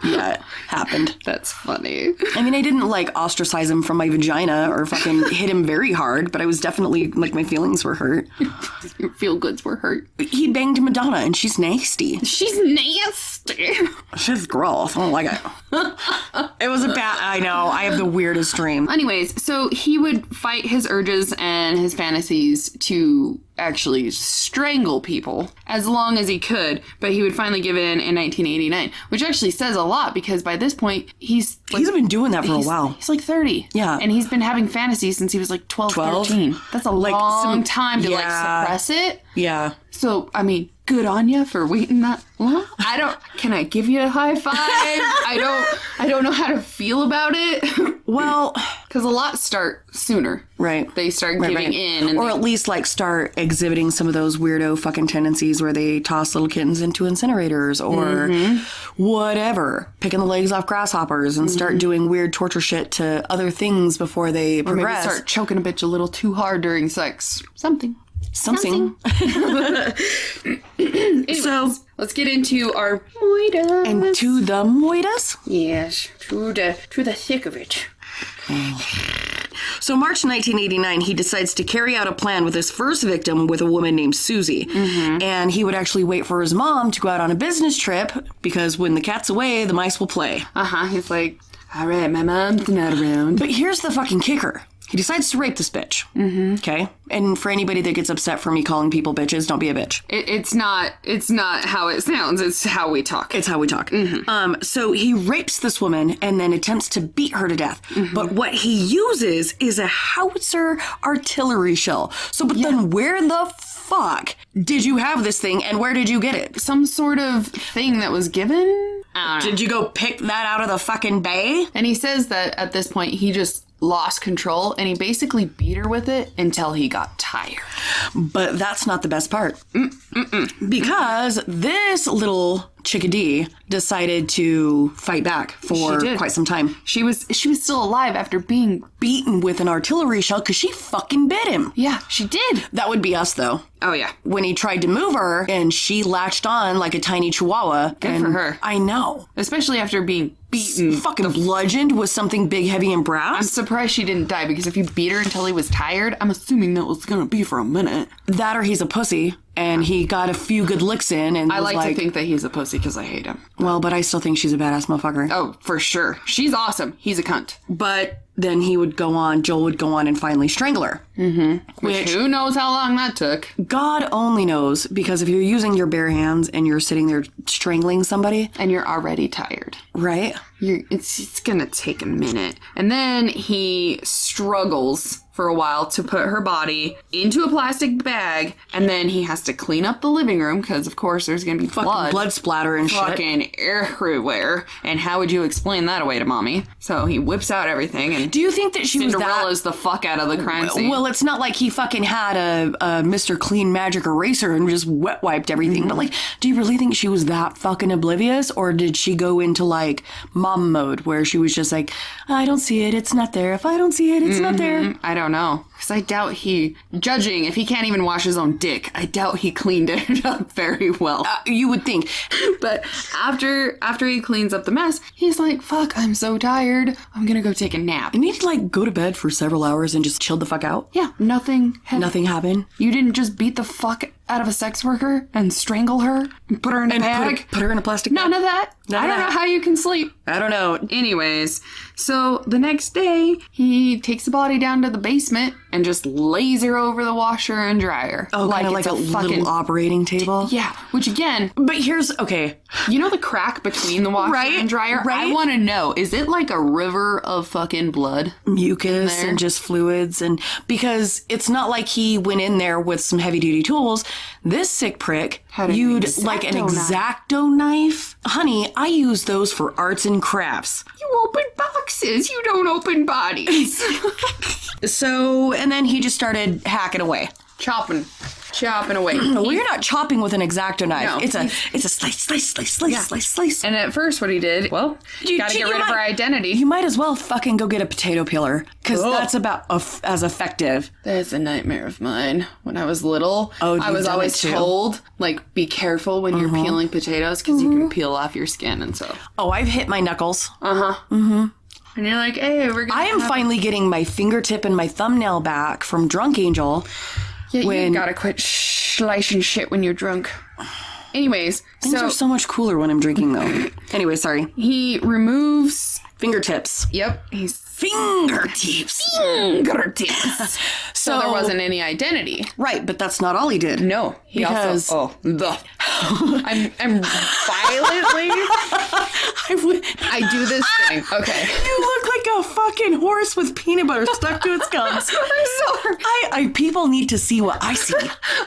Yeah, it happened. That's funny. I mean, I didn't like ostracize him from my vagina or fucking hit him very hard, but I was definitely like, my feelings were hurt. Your feel goods were hurt. He banged Madonna and she's nasty. She's nasty. She's gross. I don't like it. It was a bad, I know. I have the weirdest dream. Anyways, so he would fight his urges and his fantasies to actually strangle people as long as he could, but he would finally give in 1989, which actually says a lot because by this point he's been doing that for a while. He's like 30. Yeah. And he's been having fantasies since he was like 12? 13. That's a long time to like suppress it. Yeah. So, I mean, good on you for waiting that long. Can I give you a high five? I don't know how to feel about it. Well, because a lot start sooner. Right. They start giving in. Or at least like start exhibiting some of those weirdo fucking tendencies where they toss little kittens into incinerators or whatever. Picking the legs off grasshoppers and start doing weird torture shit to other things before they progress. Or maybe start choking a bitch a little too hard during sex. Something. So, let's get into our moitas. And to the moitas? Yes, to the thick of it. So March 1989, he decides to carry out a plan with his first victim with a woman named Susie. And he would actually wait for his mom to go out on a business trip because when the cat's away, the mice will play. He's like, all right, my mom's not around. But here's the fucking kicker. He decides to rape this bitch. Okay? And for anybody that gets upset for me calling people bitches, don't be a bitch. It's not how it sounds. It's how we talk. It's how we talk. So he rapes this woman and then attempts to beat her to death. But what he uses is a howitzer artillery shell. So, but then where the fuck did you have this thing and where did you get it? Some sort of thing that was given? I don't know. Did you go pick that out of the fucking bay? And he says that at this point, he just lost control and he basically beat her with it until he got tired. But that's not the best part. Because this little chickadee decided to fight back for quite some time. She was still alive after being beaten with an artillery shell because she fucking bit him. Yeah, she did. That would be us, though. Oh, yeah. When he tried to move her and she latched on like a tiny chihuahua. Good for her. I know. Especially after being beaten. Fucking bludgeoned with something big, heavy, and I'm brass. surprised she didn't die because if you beat her until he was tired, I'm assuming that was gonna be for a minute. That or he's a pussy and he got a few good licks in and I was like to think that he's a pussy because I hate him. Well, but I still think she's a badass motherfucker. Oh, for sure. She's awesome. He's a cunt. But then Joel would go on and finally strangle her. Mm-hmm. Which who knows how long that took. God only knows, because if you're using your bare hands and you're sitting there strangling somebody. And you're already tired. Right? It's gonna take a minute. And then he struggles for a while to put her body into a plastic bag, and then he has to clean up the living room because of course there's gonna be blood splatter and fucking shit everywhere. And how would you explain that away to mommy? So he whips out everything and do you think that she Cinderella's the fuck out of the crime scene? Well, it's not like he fucking had a Mr. Clean Magic eraser and just wet wiped everything. But like, do you really think she was that fucking oblivious, or did she go into like mom mode where she was just like, I don't see it, it's not there. If I don't see it, it's not there. I don't know. Because I doubt judging if he can't even wash his own dick, I doubt he cleaned it up very well. You would think. But after he cleans up the mess, he's like, fuck, I'm so tired. I'm gonna go take a nap. And he'd like go to bed for several hours and just chill the fuck out. Yeah, nothing happened. You didn't just beat the fuck out of a sex worker and strangle her and put her in a bag? Put her in a plastic bag? None of that. I don't know how you can sleep. I don't know. Anyways, so the next day, he takes the body down to the basement and just lays her over the washer and dryer. Oh, kind of like a little operating table? Yeah, which again... But here's... Okay. You know the crack between the washer and dryer? Right? I want to know, is it like a river of fucking blood? Mucus and just fluids. And because it's not like he went in there with some heavy-duty tools. This sick prick used like an X-Acto knife. Honey, I use those for arts and crafts. You open boxes. You don't open bodies. So, and then he just started hacking away. Chopping away. Well, you're not chopping with an X-Acto knife. No. It's a slice. And at first what he did, well, gotta get rid of her identity. You might as well fucking go get a potato peeler, because that's about as effective. That's a nightmare of mine. When I was little, I was always told, like, be careful when you're peeling potatoes, because you can peel off your skin and so. Oh, I've hit my knuckles. And you're like, hey, we're gonna I am finally getting my fingertip and my thumbnail back from Drunk Angel. Yeah, you gotta quit slicing shit when you're drunk. Anyways, things are so much cooler when I'm drinking, though. Anyway, sorry. He removes fingertips. Yep, he's fingertips. So there wasn't any identity, right? But that's not all he did. No, he also. I'm violently. I do this thing. Okay. You look like a fucking horse with peanut butter stuck to its gums. I'm sorry. People need to see what I see.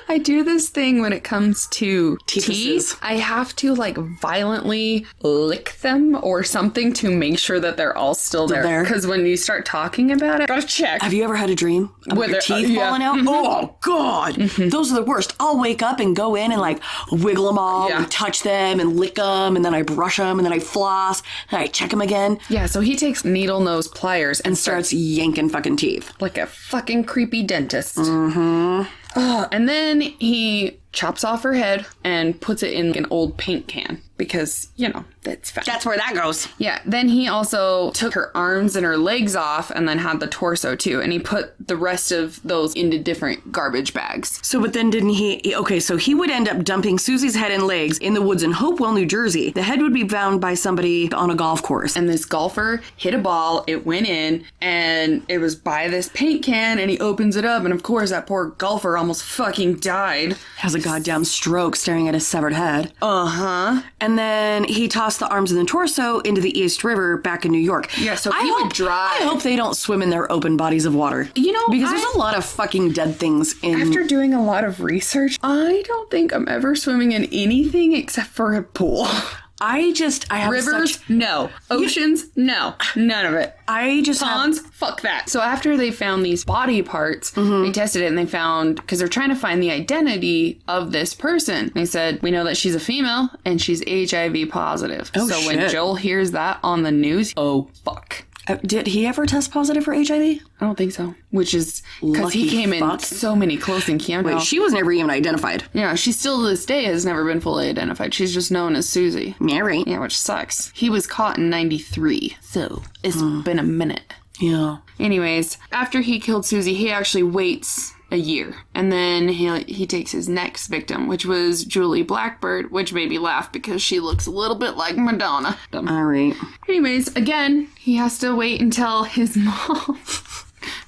I do this thing when it comes to teeth. I have to like violently lick them or something to make sure that they're all still there. Because when you start talking about it, gotta check. Have you ever had a dream with your teeth falling out? Oh God, those are the worst. I'll wake up and go in and like wiggle them all and touch them and lick them, and then I brush them and then I floss and I check them again. Yeah, so he takes needle nose pliers and starts yanking fucking teeth like a fucking creepy dentist. And then he chops off her head and puts it in an old paint can because, you know, that's fast. That's where that goes. Yeah. Then he also took her arms and her legs off and then had the torso too. And he put the rest of those into different garbage bags. So, but then didn't he? Okay, so he would end up dumping Susie's head and legs in the woods in Hopewell, New Jersey. The head would be found by somebody on a golf course. And this golfer hit a ball, it went in, and it was by this paint can, and he opens it up. And of course, that poor golfer almost fucking died. Has a goddamn stroke staring at his severed head. And then he tossed the arms and the torso into the East River back in New York. Yeah, so he would drive. I hope they don't swim in their open bodies of water. Because there's a lot of fucking dead things in... After doing a lot of research, I don't think I'm ever swimming in anything except for a pool. I have rivers, no. Oceans, no. None of it. Ponds, fuck that. So after they found these body parts, they tested it and they found, because they're trying to find the identity of this person. They said, we know that she's a female and she's HIV positive. So when Joel hears that on the news, oh, fuck. Did he ever test positive for HIV? I don't think so. Which is because he came in so many close encounters. Wait, she was never even identified. Yeah, she still to this day has never been fully identified. She's just known as Susie. Mary. Yeah, which sucks. He was caught in 93, so it's been a minute. Yeah. Anyways, after he killed Susie, he actually waits a year. And then he takes his next victim, which was Julie Blackbird, which made me laugh because she looks a little bit like Madonna. All right. Anyways, again, he has to wait until his mom...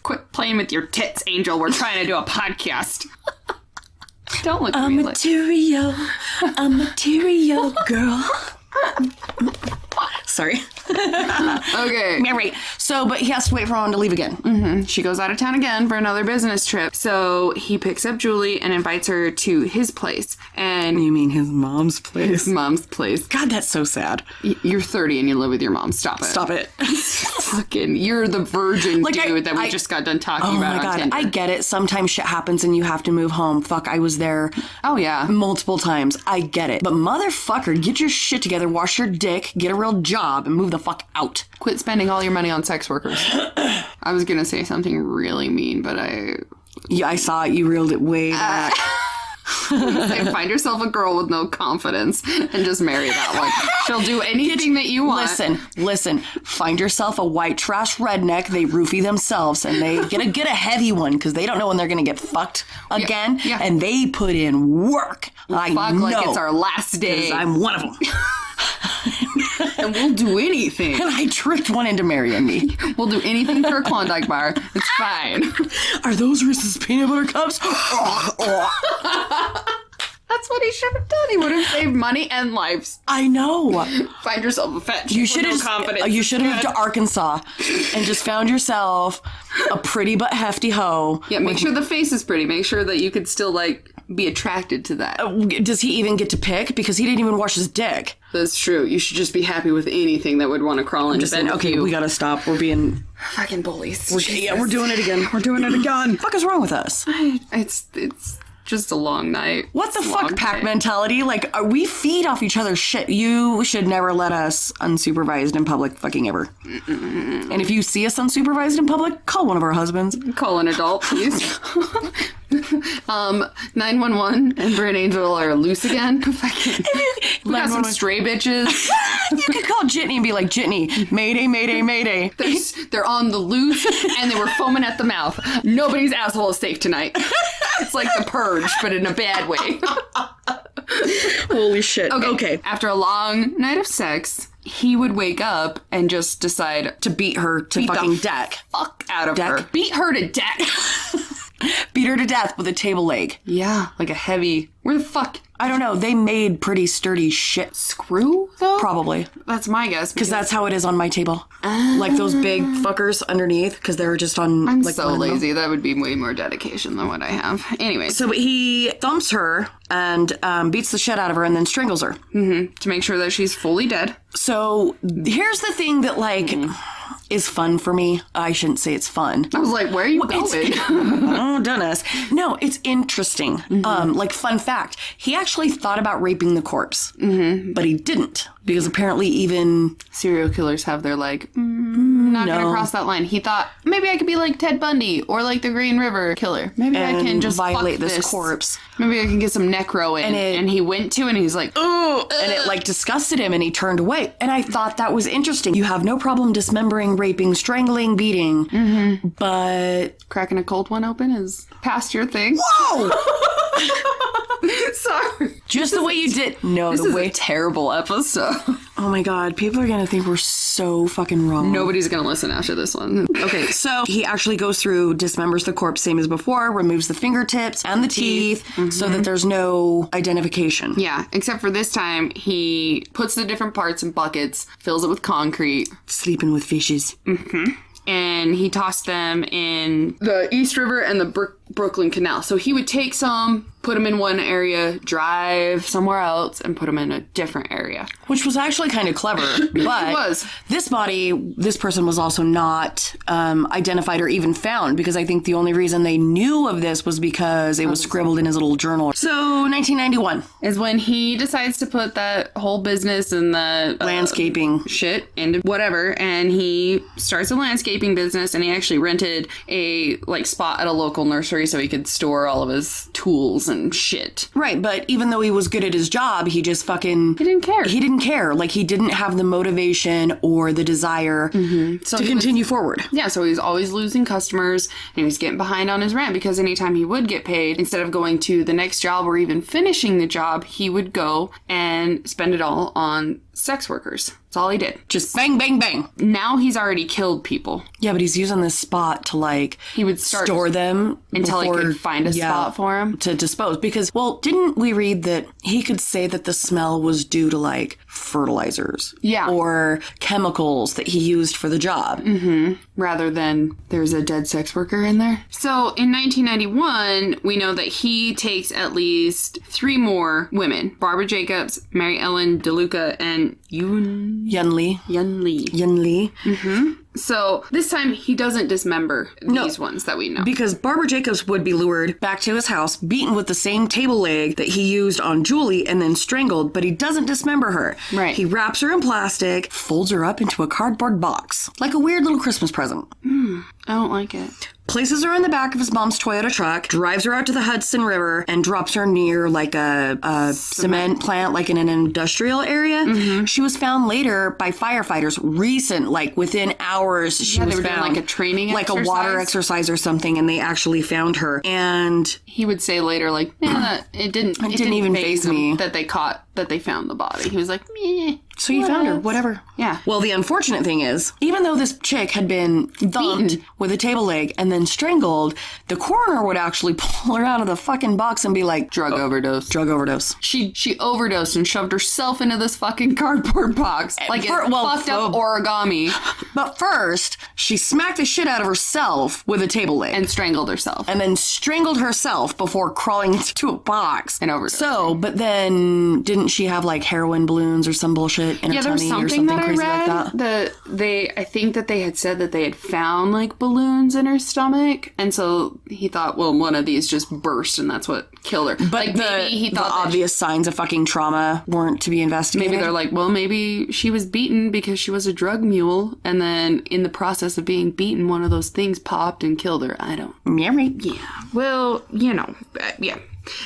Quit playing with your tits, Angel. We're trying to do a podcast. Don't look at me like... A material girl. Sorry. Okay. Mary. So, but he has to wait for mom to leave again. She goes out of town again for another business trip. So he picks up Julie and invites her to his place. And You mean his mom's place? His mom's place. God, that's so sad. You're 30 and you live with your mom. Stop it. Stop it. Fucking, you're the virgin dude that we just got done talking about. Oh my God. Tinder. I get it. Sometimes shit happens and you have to move home. Fuck, I was there. Oh, yeah. Multiple times. I get it. But motherfucker, get your shit together, wash your dick, get a real job, and move the fuck out. Quit spending all your money on sex workers. I was going to say something really mean, but Yeah, I saw it. You reeled it way back. Say, find yourself a girl with no confidence and just marry that one. She'll do anything that you want. Listen. Find yourself a white trash redneck. They roofie themselves and they get a heavy one because they don't know when they're going to get fucked again. Yeah. And they put in work. I know. Like it's our last day. I'm one of them. And we'll do anything. And I tricked one into marrying me. We'll do anything for a Klondike bar. It's fine. Are those Reese's peanut butter cups? That's what he should have done. He would have saved money and lives. I know. Find yourself a fat chick You should have confidence. You should have moved to Arkansas and just found yourself a pretty but hefty hoe. Yeah, make sure the face is pretty. Make sure that you could still be attracted to that. Does he even get to pick? Because he didn't even wash his dick. That's true. You should just be happy with anything that would want to crawl into bed with you. We gotta stop. We're being fucking bullies. We're doing it again. We're doing it again. What the fuck is wrong with us? It's just a long night. What the fuck, pack mentality? Like, we feed off each other's shit. You should never let us unsupervised in public fucking ever. And if you see us unsupervised in public, call one of our husbands. Call an adult, please. 911 and Brent Angel are loose again. We got some stray bitches. You could call Jitney and be like, Jitney, mayday, mayday, mayday. They're on the loose and they were foaming at the mouth. Nobody's asshole is safe tonight. It's like The Purge, but in a bad way. Holy shit. Okay. After a long night of sex, he would wake up and just decide to beat her to fucking death. Fuck out of her. Beat her to death. Beat her to death with a table leg. Yeah, like a heavy... Where the fuck? I don't know. They made pretty sturdy shit. Screw, though? Probably. That's my guess. Because that's how it is on my table. Like those big fuckers underneath, because they're just on... I'm so lazy. That would be way more dedication than what I have. Anyway. So he thumps her and beats the shit out of her and then strangles her. Mm-hmm. To make sure that she's fully dead. So here's the thing that, is fun for me. I shouldn't say it's fun. I was like, where are you going? Oh, Dennis. No, it's interesting. Fun fact. He actually thought about raping the corpse, but he didn't. Because apparently even... serial killers have their not going to cross that line. He thought, maybe I could be like Ted Bundy or like the Green River Killer. Maybe I can just violate this corpse. Maybe I can get some necro in. And he went to and he's like, oh. And it disgusted him and he turned away. And I thought that was interesting. You have no problem dismembering, raping, strangling, beating. Mm-hmm. But... cracking a cold one open is past your thing. Whoa! Sorry. Just the way you did. No, this is a terrible episode. Oh my God, people are gonna think we're so fucking wrong. Nobody's gonna listen after this one. Okay, so he actually goes through, dismembers the corpse same as before, removes the fingertips and the teeth so that there's no identification. Yeah, except for this time, he puts the different parts in buckets, fills it with concrete. Sleeping with fishes. And he tossed them in the East River and the Brooklyn Canal. So he would take some, put them in one area, drive somewhere else, and put them in a different area. Which was actually kind of clever. But It was. This body, this person was also not identified or even found, because I think the only reason they knew of this was because it was scribbled in his little journal. So 1991 is when he decides to put that whole business and the landscaping shit into whatever, and he starts a landscaping business, and he actually rented a spot at a local nursery so he could store all of his tools and shit. Right, but even though he was good at his job, he just fucking... He didn't care. He didn't care. Like, he didn't have the motivation or the desire to continue forward. Yeah, so he was always losing customers, and he was getting behind on his rent, because anytime he would get paid, instead of going to the next job or even finishing the job, he would go and spend it all on sex workers. That's all he did. Just bang, bang, bang. Now he's already killed people. Yeah, but he's using this spot to, he would start store them until he could find a spot for him to dispose. Because, well, didn't we read that he could say that the smell was due to, fertilizers? Yeah. Or chemicals that he used for the job. Rather than there's a dead sex worker in there. So in 1991, we know that he takes at least 3 more women. Barbara Jacobs, Mary Ellen DeLuca, and Yun Lee. Yun Lee. Yun Lee. So this time he doesn't dismember these ones that we know. Because Barbara Jacobs would be lured back to his house, beaten with the same table leg that he used on Julie, and then strangled, but he doesn't dismember her. Right. He wraps her in plastic, folds her up into a cardboard box, like a weird little Christmas present. I don't like it. Places her in the back of his mom's Toyota truck, drives her out to the Hudson River, and drops her near a cement plant, like in an industrial area. She was found later by firefighters, recent, within hours. She was they were found doing a training like exercise. a water exercise or something, and they actually found her. And he would say later, it didn't even faze me that they found the body. He was like, meh. So you found her, whatever. Yeah. Well, the unfortunate thing is, even though this chick had been thumped with a table leg and then strangled, the coroner would actually pull her out of the fucking box and be like, drug overdose. Drug overdose. She overdosed and shoved herself into this fucking cardboard box. Fucked up origami. But first, she smacked the shit out of herself with a table leg. And strangled herself. And then strangled herself before crawling into a box. And overdosed. So, but then, didn't she have heroin balloons or some bullshit in her tummy or something that crazy I read, like that? I think that they had said that they had found balloons in her stomach, and so he thought, well, one of these just burst, and that's what killed her. But maybe he thought the obvious signs of fucking trauma weren't to be investigated. Maybe they're like, well, maybe she was beaten because she was a drug mule, and then in the process of being beaten, one of those things popped and killed her. I don't. Yeah, right. Yeah. Well, yeah.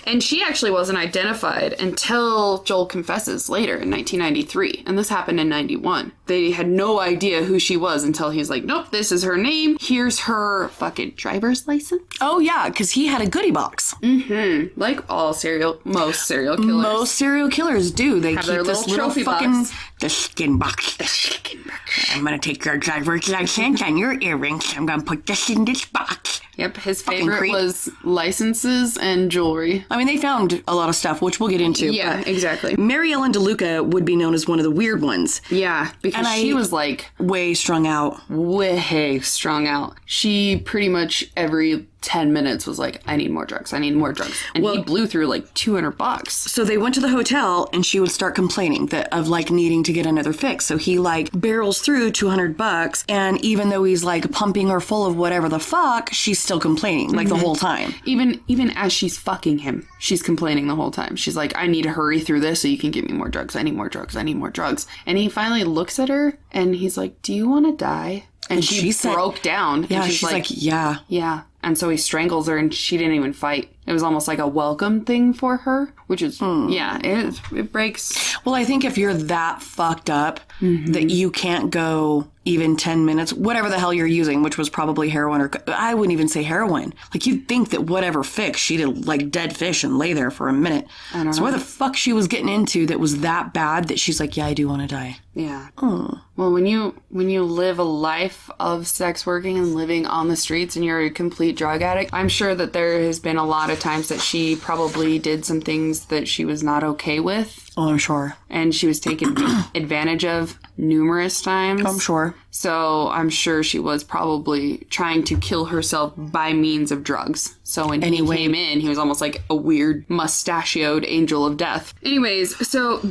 And she actually wasn't identified until Joel confesses later in 1993. And this happened in 91. They had no idea who she was until he's like, nope, this is her name. Here's her fucking driver's license. Oh, yeah, because he had a goodie box. Like most serial killers. Most serial killers do. They have keep their this little little trophy fucking... box. The skin box. The skin box. I'm going to take your driver's license and your earrings. I'm going to put this in this box. Yep, his Fucking favorite creep. was licenses and jewelry. I mean, they found a lot of stuff, which we'll get into. Yeah, but exactly. Mary Ellen DeLuca would be known as one of the weird ones. Yeah, because she was way strung out. Way strung out. She pretty much every 10 minutes was like, I need more drugs. I need more drugs. And he blew through $200. So they went to the hotel and she would start complaining of needing to get another fix. So he barrels through $200, and even though he's pumping her full of whatever the fuck, she's still complaining the whole time. Even as she's fucking him, she's complaining the whole time. She's like, I need to hurry through this so you can give me more drugs. I need more drugs. I need more drugs. And he finally looks at her and he's like, do you want to die? And she broke down. Yeah, and she's like, yeah. Yeah. And so he strangles her and she didn't even fight. It was almost like a welcome thing for her, which is, yeah, it breaks. Well, I think if you're that fucked up, that you can't go even 10 minutes, whatever the hell you're using, which was probably heroin or I wouldn't even say heroin. Like you'd think that whatever fix, she'd like dead fish and lay there for a minute. I don't so know. what the fuck she was getting into that was that bad that she's like, yeah, I do want to die. Yeah. Oh. Well, when you live a life of sex working and living on the streets and you're a complete drug addict, I'm sure that there has been a lot of times that she probably did some things that she was not okay with. Oh, I'm sure. And she was taken advantage of numerous times. I'm sure. So I'm sure she was probably trying to kill herself by means of drugs. So when he came in, he was almost like a weird mustachioed angel of death. Anyways,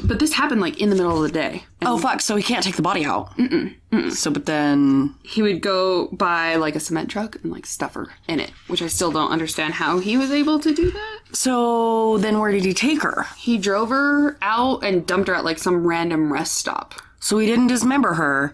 but this happened like in the middle of the day. Oh, fuck. So he can't take the body out. So, but then... He would go buy like a cement truck and like stuff her in it, which I still don't understand how he was able to do that. So then where did he take her? He drove her out and dumped her at like some random rest stop. So he didn't dismember her.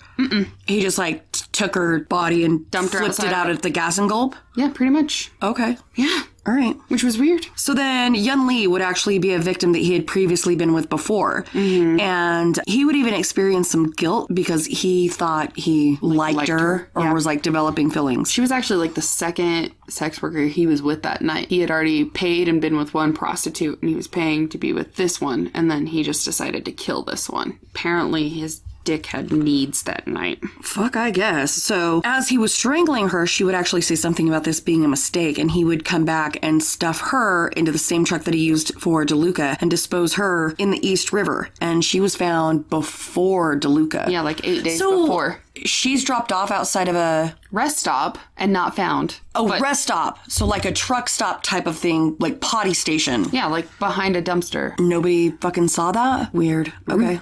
He just like took her body and Dumped her flipped it outside. out at the gas and gulp? Yeah, pretty much. Okay. Yeah. All right. Which was weird. So then Yun Lee would actually be a victim that he had previously been with before. And he would even experience some guilt because he thought he liked her or was like developing feelings. She was actually like the second sex worker he was with that night. He had already paid and been with one prostitute and he was paying to be with this one. And then he just decided to kill this one. Apparently his dick had needs that night. Fuck, I guess. So as he was strangling her, she would actually say something about this being a mistake, and he would come back and stuff her into the same truck that he used for DeLuca and dispose her in the East River. And she was found before DeLuca. Yeah, like 8 days before. She's dropped off outside of a Rest stop and not found. rest stop. So like a truck stop type of thing, like potty station. Yeah, like behind a dumpster. Nobody fucking saw that? Weird. Okay.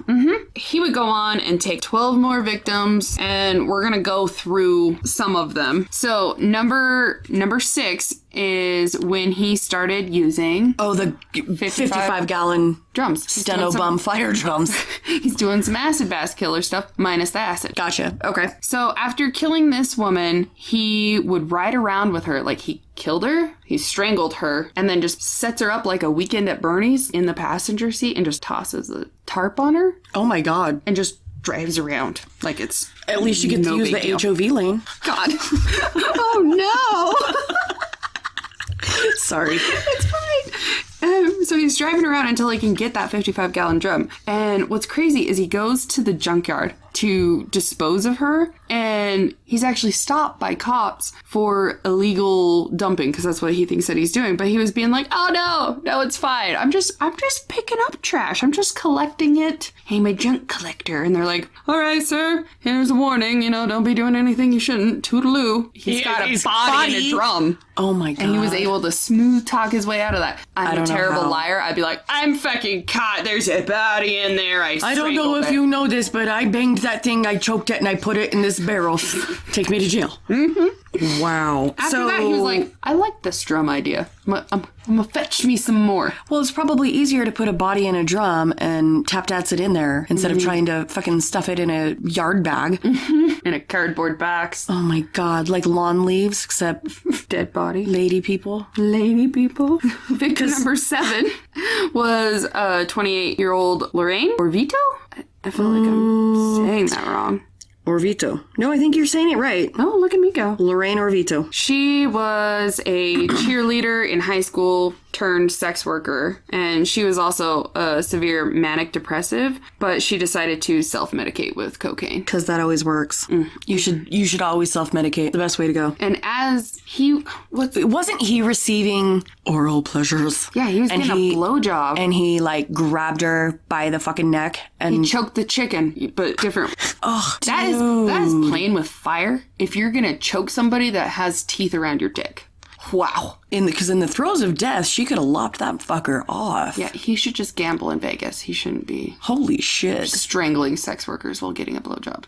He would go on and take 12 more victims, and we're gonna go through some of them. So number 6 is when he started using Oh, the 55-gallon drums. steno bum fire drums. He's doing some acid bath killer stuff, minus the acid. Gotcha. Okay. So after killing this woman, he would ride around with her. Like, he killed her, he strangled her, and then just sets her up like a Weekend at Bernie's in the passenger seat and just tosses a tarp on her Oh my God. and just drives around like it's At least you get to use the big deal. HOV lane. God. Oh no. Sorry. It's fine. So he's driving around until he can get that 55-gallon drum. And what's crazy is he goes to the junkyard to dispose of her, and he's actually stopped by cops for illegal dumping because that's what he thinks that he's doing. But he was being like, "Oh no, it's fine. I'm just picking up trash. I'm just collecting it. Hey, my junk collector." And they're like, "All right, sir. Here's a warning. Don't be doing anything you shouldn't. Toodaloo." He's got a body and a drum. Oh my God. And he was able to smooth talk his way out of that. I'm a don't know terrible how. liar. I'd be like, "I'm fucking caught. There's a body in there. I don't know if you know this, but I banged that thing, I choked it, and I put it in this barrel. Take me to jail. Wow. After that, he was like, "I like this drum idea. I'm gonna fetch me some more." Well, it's probably easier to put a body in a drum and tap dance it in there instead of trying to fucking stuff it in a yard bag. In a cardboard box. Oh my God. Like lawn leaves, except Dead body. lady people. Lady people. Victim number 7 was 28-year-old Lorraine Orvito. I feel like I'm saying that wrong. Orvito. No, I think you're saying it right. Oh, look at me go. Lorraine Orvito. She was a cheerleader in high school turned sex worker, and she was also a severe manic depressive, but she decided to self-medicate with cocaine. Because that always works. You should always self-medicate. The best way to go. And as he Wasn't he receiving oral pleasures? yeah, he was getting a blowjob. And he like grabbed her by the fucking neck and He choked the chicken, but different. oh, That is playing with fire. If you're gonna choke somebody that has teeth around your dick. Wow. Because in the throes of death, she could have lopped that fucker off. Yeah, he should just gamble in Vegas. He shouldn't be Holy shit. strangling sex workers while getting a blowjob.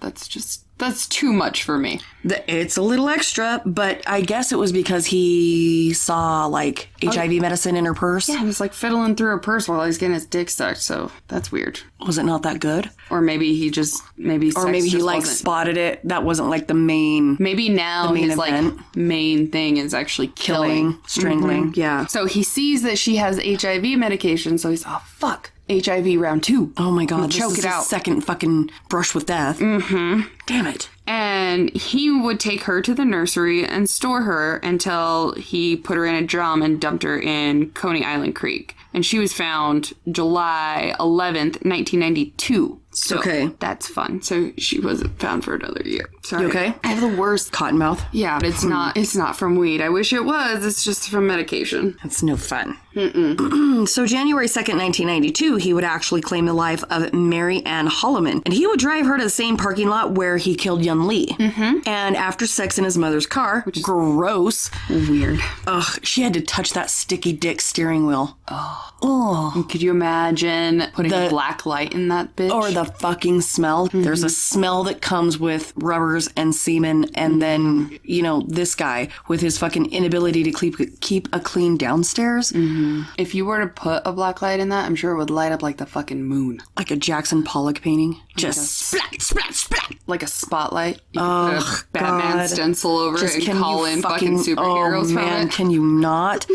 That's too much for me. It's a little extra, but I guess it was because he saw like HIV medicine in her purse. Yeah, he was like fiddling through her purse while he's getting his dick sucked, so that's weird. Was it not that good? Or maybe he Or maybe he like spotted it. That wasn't like the main Maybe now main his event. like main thing is actually killing. strangling. Yeah. So he sees that she has HIV medication, so he's, oh fuck, HIV round 2. Oh my God. This choke is it his out. second fucking brush with death. Mm-hmm. Damn it. And he would take her to the nursery and store her until he put her in a drum and dumped her in Coney Island Creek. And she was found July 11th, 1992. So Okay. that's fun. So she wasn't found for another year. Sorry. You okay? I have the worst. Cottonmouth. Yeah, but it's not from weed. I wish it was. It's just from medication. That's no fun. So January 2nd, 1992, he would actually claim the life of Mary Ann Holloman. And he would drive her to the same parking lot where he killed Yun Lee. Mm-hmm. And after sex in his mother's car, which is gross. Weird. Ugh, she had to touch that sticky dick steering wheel. Oh. Could you imagine putting a black light in that bitch? Or the fucking smell. Mm-hmm. There's a smell that comes with rubbers and semen. And then, this guy with his fucking inability to keep a clean downstairs. Mm-hmm. If you were to put a black light in that, I'm sure it would light up like the fucking moon. Like a Jackson Pollock painting. Just splat, splat, splat. Like a spotlight. You could put a Batman God. stencil over it and call in fucking superheroes from man, it. Can you not?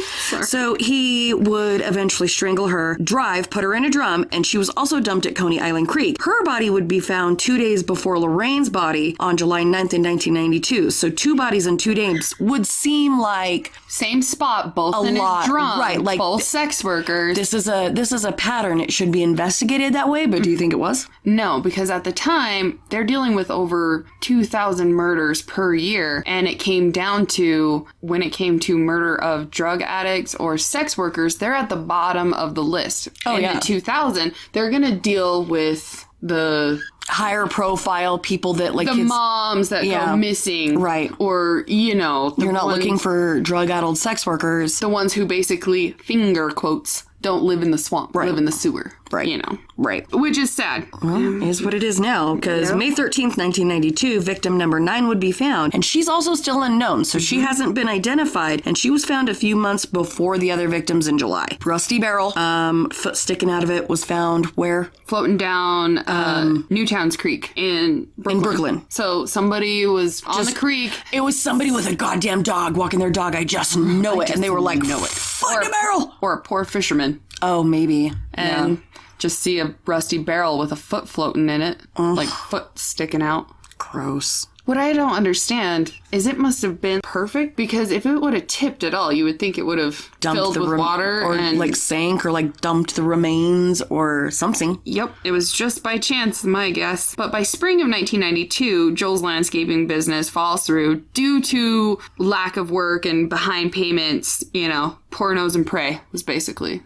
So he would eventually strangle her, drive, put her in a drum, and she was also dumped at Coney Island Creek. Her body would be found 2 days before Lorraine's body on July 9th in 1992. So 2 bodies in 2 days would seem like same spot, both a in lot. a drum, Right, like both sex workers. This is a pattern. It should be investigated that way, but do you think it was? No, because at the time, they're dealing with over 2,000 murders per year, and it came down to, when it came to murder of drug addicts or sex workers, they're at the bottom of the list. Oh, and yeah. in 2000, they're going to deal with the higher profile people that like the kids, moms that go missing. Right. Or, you're not looking for drug-addled sex workers. the ones who basically, finger quotes, don't live in the swamp, live in the sewer. Right. Right. Which is sad. Well, is what it is now, because May 13th, 1992, victim number 9 would be found, and she's also still unknown, so she hasn't been identified, and she was found a few months before the other victims in July. Rusty barrel, foot sticking out of it, was found where? Floating down Newtowns Creek in Brooklyn. So somebody was on the creek. It was somebody with a goddamn dog walking their dog, I just know it, and they were like, find a barrel! Or a poor fisherman. Oh, maybe. And just see a rusty barrel with a foot floating in it. Like foot sticking out. Gross. What I don't understand is it must have been perfect, because if it would have tipped at all, you would think it would have filled with water or and like sank or like dumped the remains or something. Yep, it was just by chance, my guess. But by spring of 1992, Joel's landscaping business falls through due to lack of work and behind payments. Pornos and pray was basically,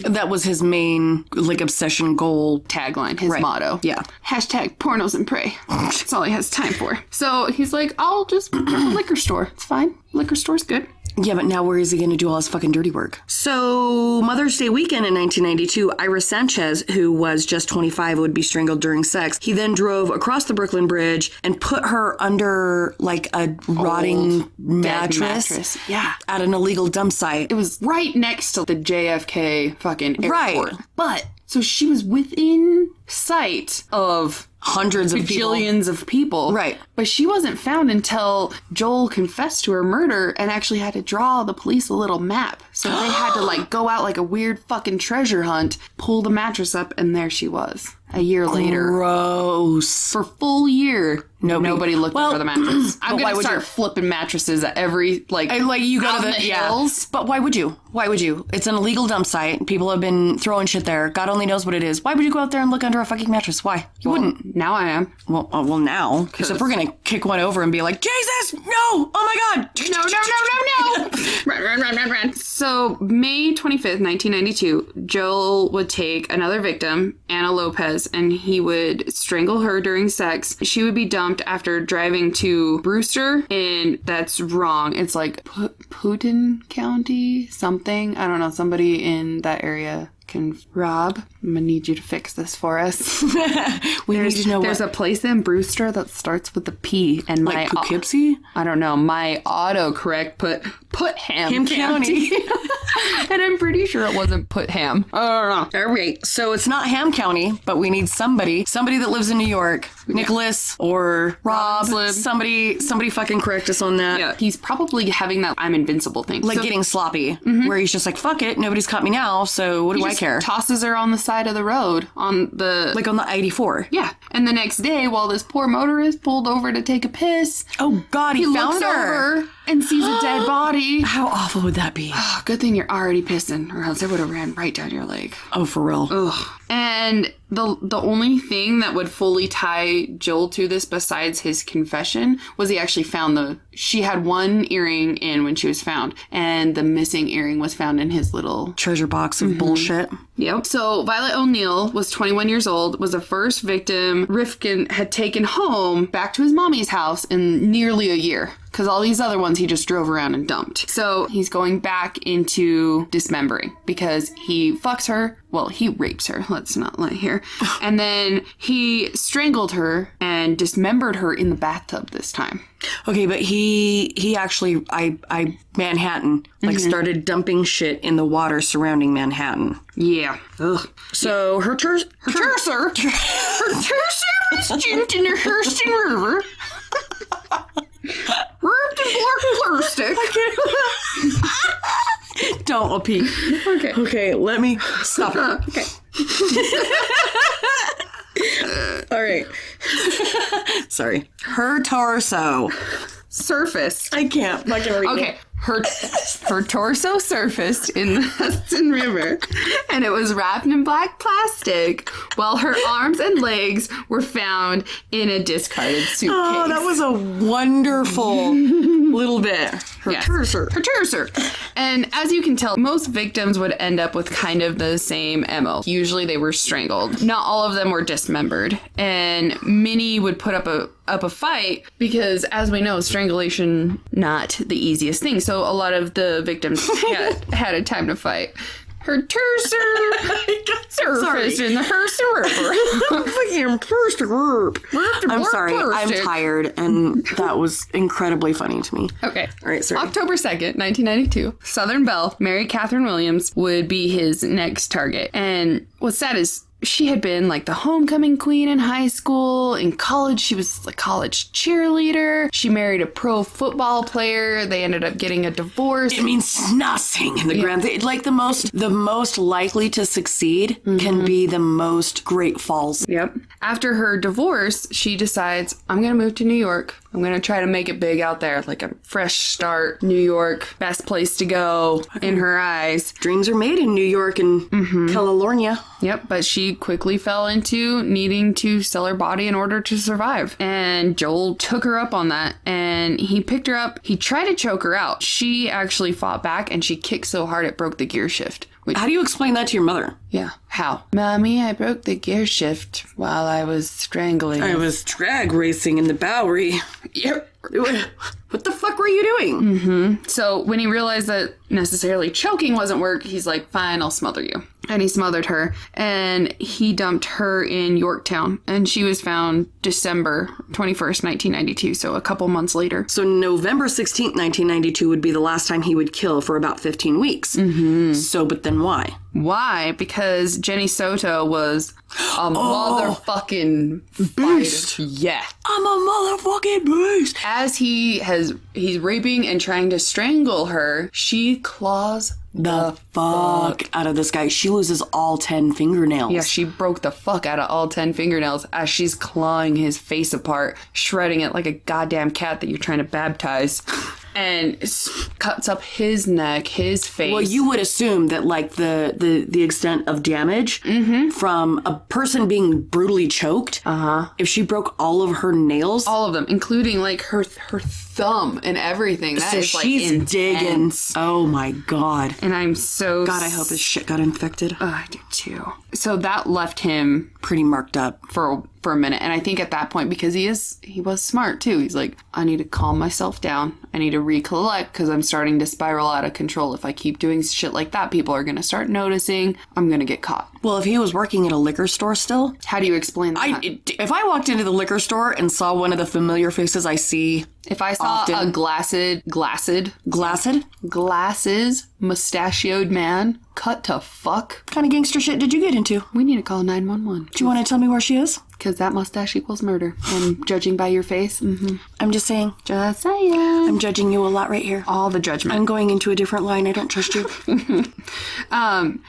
That was his main like obsession goal. tagline, his motto. Yeah. Hashtag pornos and pray. That's all he has time for. So he's like, I'll just put a liquor store. It's fine. Liquor store's good. Yeah, but now where is he going to do all his fucking dirty work? So, Mother's Day weekend in 1992, Ira Sanchez, who was just 25, would be strangled during sex. He then drove across the Brooklyn Bridge and put her under, like, a rotting mattress. Yeah. At an illegal dump site. It was right next to the JFK fucking airport. Right. But, so she was within sight of hundreds of people. Bajillions of people. Right. But she wasn't found until Joel confessed to her murder and actually had to draw the police a little map. So they had to go out like a weird fucking treasure hunt, pull the mattress up, and there she was. A year later. Gross. For a full year, nobody looked Well, for the mattress. I'm why going to would start you? flipping mattresses at every, you go out to in the hills. But why would you? Why would you? It's an illegal dump site. People have been throwing shit there. God only knows what it is. Why would you go out there and look under a fucking mattress? Why? You wouldn't. Now I am. Well, now. Except we're going to kick one over and be like, Jesus, no! Oh my God! No. Run. So, May 25th, 1992, Joel would take another victim, Anna Lopez, and he would strangle her during sex. She would be dumped after driving to Brewster, and that's wrong. It's like Putin County, something. I don't know. Somebody in that area can. Rob, I'm gonna need you to fix this for us. We need to know There's a place in Brewster that starts with a P, and like Poughkeepsie? I don't know. My autocorrect put Ham County. And I'm pretty sure it wasn't put ham. I don't know. All right. So it's not Ham County, but we need somebody that lives in New York. Nicholas or Rob. Somebody fucking correct us on that. Yeah. He's probably having that I'm invincible thing. Like getting sloppy, where he's just like, fuck it, nobody's caught me now, so what do I care? Tosses her on the side of the road on the... Like on the 84. Yeah. And the next day, while this poor motorist pulled over to take a piss... Oh, God, he found looks her. Over and sees a dead body. How awful would that be? Oh, good thing you're already pissing, or else it would have ran right down your leg. Oh, for real. Ugh. And the only thing that would fully tie Joel to this besides his confession was he actually found she had one earring in when she was found, and the missing earring was found in his little treasure box of bullshit. Yep. So Violet O'Neill was 21 years old, was the first victim Rifkin had taken home back to his mommy's house in nearly a year. Because all these other ones he just drove around and dumped. So he's going back into dismembering because he fucks her. Well, he rapes her. Let's not lie here. And then he strangled her and dismembered her in the bathtub this time. Okay, but he actually, I Manhattan, like started dumping shit in the water surrounding Manhattan. Yeah. Ugh. So her torso was jumped in the Hurston River. Wrapped in black plastic. Don't repeat. Okay. Okay, let me stop it. Okay. All right. Sorry. Her torso. Surface. I can't fucking read Okay. Her torso surfaced in the Hudson River, and it was wrapped in black plastic, while her arms and legs were found in a discarded suitcase. Oh, that was a wonderful little bit. Her torso. Her torso. And as you can tell, most victims would end up with kind of the same MO. Usually they were strangled. Not all of them were dismembered. And many would put up a fight because, as we know, strangulation, not the easiest thing. So a lot of the victims had a time to fight. Her torso surfaced in the Hudson River. I'm sorry. I'm tired, and that was incredibly funny to me. Okay. All right, sorry. October 2nd, 1992, Southern Belle, Mary Catherine Williams, would be his next target. And what's sad is she had been like the homecoming queen in high school. In college, she was a college cheerleader. She married a pro football player. They ended up getting a divorce. It means nothing in the grand. Like the most likely to succeed can be the most great falls. Yep. After her divorce, she decides, I'm going to move to New York. I'm going to try to make it big out there, like a fresh start. New York, best place to go in her eyes. Dreams are made in New York and California. Yep, but she quickly fell into needing to sell her body in order to survive. And Joel took her up on that, and he picked her up. He tried to choke her out. She actually fought back, and she kicked so hard it broke the gear shift. How do you explain that to your mother? Yeah. How? Mommy, I broke the gear shift while I was strangling. I was drag racing in the Bowery. Yep. What the fuck were you doing? So when he realized that necessarily choking wasn't work, he's like, fine, I'll smother you. And he smothered her, and he dumped her in Yorktown, and she was found December 21st, 1992, so a couple months later. So November 16th, 1992 would be the last time he would kill for about 15 weeks. So, but then why? Why? Because Jenny Soto was a motherfucking beast. fighter. Yeah. I'm a motherfucking beast. As he's raping and trying to strangle her, she claws the fuck out of this guy. She loses all 10 fingernails. Yeah, she broke the fuck out of all 10 fingernails as she's clawing his face apart, shredding it like a goddamn cat that you're trying to baptize. And cuts up his neck, his face. Well, you would assume that, like, the extent of damage from a person being brutally choked, if she broke all of her nails. All of them, including, like, her thumb and everything. That is, like, she's intense. digging. Oh, my God. And I'm so... God, I hope his shit got infected. I do, too. So that left him... pretty marked up. For a minute. And I think at that point, because he was smart too, he's like, I need to calm myself down. I need to recollect because I'm starting to spiral out of control. If I keep doing shit like that, people are going to start noticing. I'm going to get caught. Well, if he was working at a liquor store still... How do you explain that? If I walked into the liquor store and saw one of the familiar faces I see... If I saw a glasses mustachioed man cut to fuck. What kind of gangster shit did you get into? We need to call 911. Do you want to tell me where she is? Because that mustache equals murder. And judging by your face, I'm just saying. Just saying. I'm judging you a lot right here. All the judgment. I'm going into a different line. I don't trust you.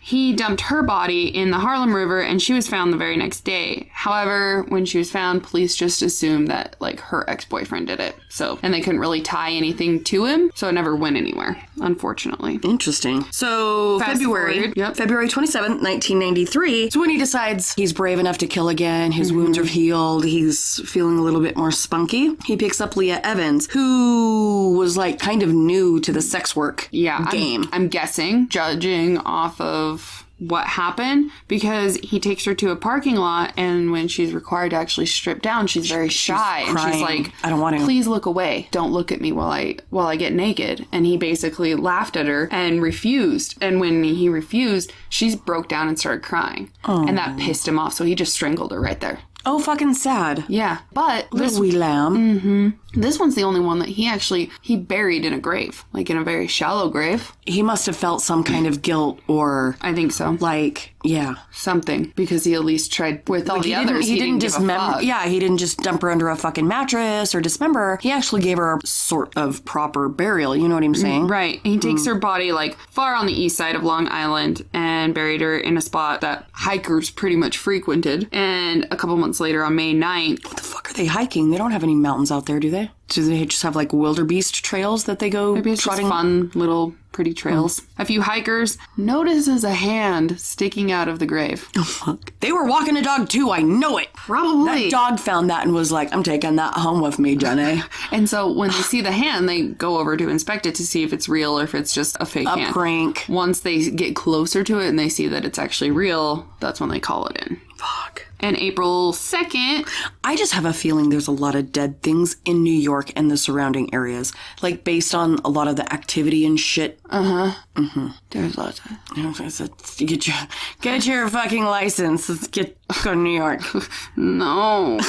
He dumped her body in the Harlem River, and she was found the very next day. However, when she was found, police just assumed that, like, her ex-boyfriend did it. So, and they couldn't really tie anything to him, so it never went anywhere, unfortunately. Interesting. So, Fast February forward. Yep. February 27th, 1993. So when he decides he's brave enough to kill again, his wounds are healed, he's feeling a little bit more spunky, he picks up Leah Evans, who was, like, kind of new to the sex work game. I'm guessing, judging off of what happened, because he takes her to a parking lot, and when she's required to actually strip down, she's very shy, and she's like, I don't want to. Please look away. Don't look at me while I get naked. And he basically laughed at her and refused. And when he refused, she broke down and started crying. Oh. And that pissed him off, so he just strangled her right there. Oh, fucking sad. Yeah, but Little wee lamb. This one's the only one that he buried in a grave, like in a very shallow grave. He must have felt some kind of guilt or... I think so. Like, yeah. Something, because he at least tried with all the others. He didn't give a fuck. Yeah, he didn't just dump her under a fucking mattress or dismember her. He actually gave her a sort of proper burial, you know what I'm saying? Right. He takes her body, like, far on the east side of Long Island and buried her in a spot that hikers pretty much frequented. And a couple months later, on May 9th... What the fuck are they hiking? They don't have any mountains out there, do they? Do they just have, like, wildebeest trails that they go Maybe it's trotting? just fun little pretty trails. A few hikers notices a hand sticking out of the grave. Oh, fuck. They were walking a dog, too. I know it. Probably. That dog found that and was like, I'm taking that home with me, Jenny. And so when they see the hand, they go over to inspect it to see if it's real or if it's just a fake hand. A prank. Once they get closer to it and they see that it's actually real, that's when they call it in. Fuck. And April 2nd... I just have a feeling there's a lot of dead things in New York and the surrounding areas. Like, based on a lot of the activity and shit. There's lots of... I said, get your fucking license. Let's go to New York. No.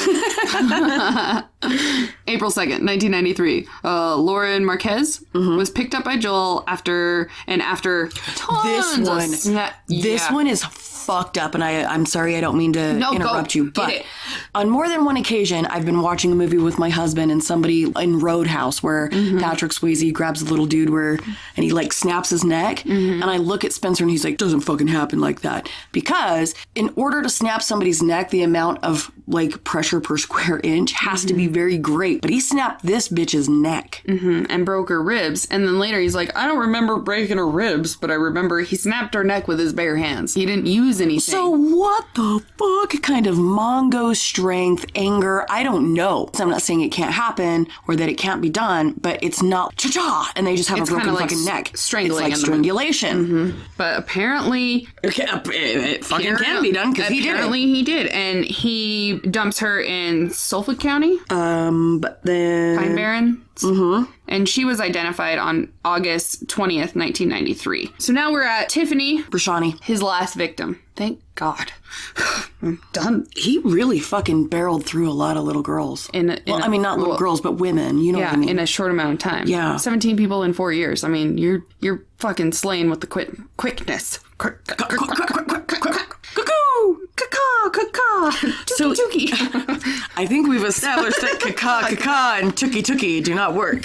April 2nd, 1993. Lauren Marquez was picked up by Joel after tons This one is fucked up, and I'm sorry, I don't mean to interrupt you, but on more than one occasion, I've been watching a movie with my husband and somebody in Roadhouse where Patrick Swayze grabs a little dude and he, like, snaps his neck, and I look at Spencer and he's like, doesn't fucking happen like that. Because in order to snap somebody's neck, the amount of, like, pressure per square inch has to be very great. But he snapped this bitch's neck. And broke her ribs. And then later he's like, I don't remember breaking her ribs, but I remember he snapped her neck with his bare hands. He didn't use anything. So what the fuck kind of Mongo strength, anger, I don't know. So I'm not saying it can't happen or that it can't be done, but it's not cha-cha, and they just have a broken fucking neck. Strangling. It's like strangulation. But apparently... It fucking can be done because he did it. Apparently he did. And he dumps her in Suffolk County. But then... Pine Barrens. And she was identified on August 20th, 1993. So now we're at Tiffany. Brashani. His last victim. Thank God. I'm done. He really fucking barreled through a lot of little girls. Not little girls, but women. You know what I mean? In a short amount of time. Yeah. 17 people in 4 years. I mean, you're fucking slaying with the quickness. Cuckoo! So, Tookie. I think we've established that caca and tookie do not work.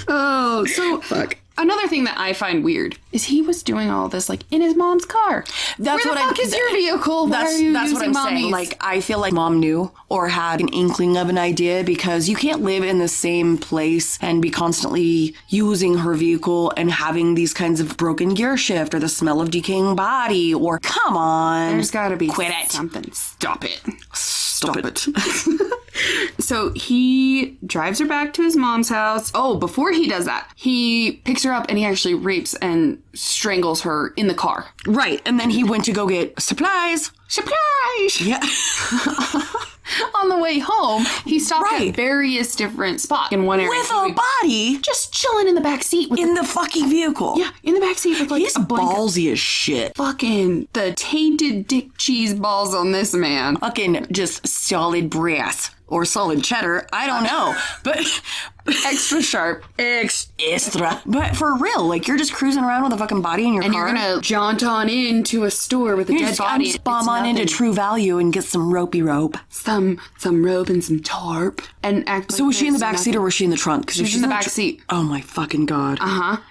Oh, so fuck. Another thing that I find weird is he was doing all this, like, in his mom's car. Where the fuck is your vehicle? That's what I'm saying. Like, I feel like mom knew or had an inkling of an idea, because you can't live in the same place and be constantly using her vehicle and having these kinds of broken gear shift or the smell of decaying body, or come on. There's gotta be quit it. Something. Stop it. Stop it. So he drives her back to his mom's house. Oh, before he does that, he picks her up and he actually rapes and strangles her in the car. Right. And then he went to go get supplies. Supplies! Yeah. On the way home, he stopped at various different spots in one area. With a body? Just chilling in the back seat. In the fucking vehicle. Yeah, in the back seat with, like, he's a blanket. Ballsy as shit. Fucking the tainted dick cheese balls on this man. Fucking just solid brass. or solid cheddar. I don't know. But Extra sharp. Extra. But for real, like, you're just cruising around with a fucking body in your And car. you're gonna jaunt on into a store with a dead body. Just bomb on into True Value and get some ropey rope. Some rope and some tarp. And act So like was she in the there's back seat or was she in the trunk? 'Cause if She's in the back seat. Oh my fucking God.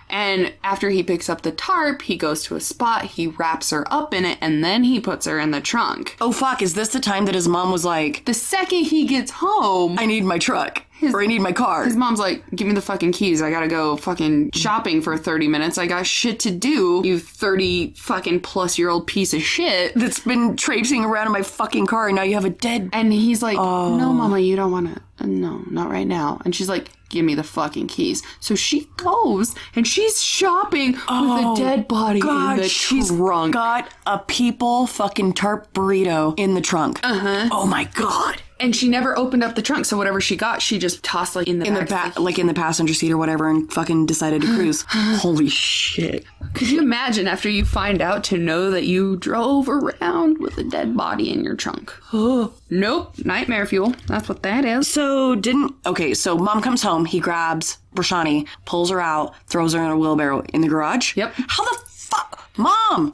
And after he picks up the tarp, he goes to a spot, he wraps her up in it, and then he puts her in the trunk. Oh fuck, is this the time that his mom was like, The second he gets home, I need my truck, or I need my car? his mom's like, give me the fucking keys. I gotta go fucking shopping for 30 minutes. I got shit to do, you 30 fucking plus year old piece of shit. That's been traipsing around in my fucking car and now you have a dead... And he's like, no, Mama, you don't wanna. No, not right now. And she's like, give me the fucking keys. So she goes and she's shopping with a dead body in the trunk. Got a people fucking tarp burrito in the trunk. Oh my God. And she never opened up the trunk, so whatever she got, she just tossed like in the back. Like in the passenger seat or whatever, and fucking decided to cruise. Holy shit. Could you imagine after you find out to know that you drove around with a dead body in your trunk? Nope. Nightmare fuel. That's what that is. So mom comes home, he grabs Rashani, pulls her out, throws her in a wheelbarrow in the garage. Yep. How the fuck? Mom!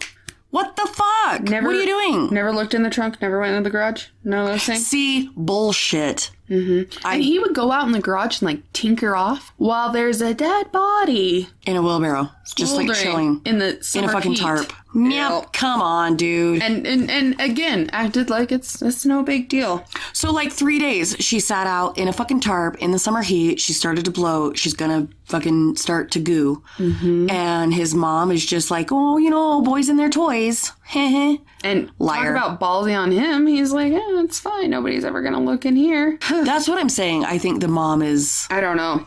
What the fuck? What are you doing? Never looked in the trunk, never went into the garage? None of those things? See, bullshit. And he would go out in the garage and like tinker off while there's a dead body In a wheelbarrow. Just like chilling. in the summer in a fucking heat. tarp. Ew. Yep, come on, dude. And again, acted like it's no big deal. So like 3 days, she sat out in a fucking tarp in the summer heat. She started to bloat. She's gonna fucking start to goo. And his mom is just like, oh, you know, boys and their toys. And Liar. talk about ballsy on him. He's like, it's fine. Nobody's ever gonna look in here. That's what I'm saying. I think the mom is... I don't know.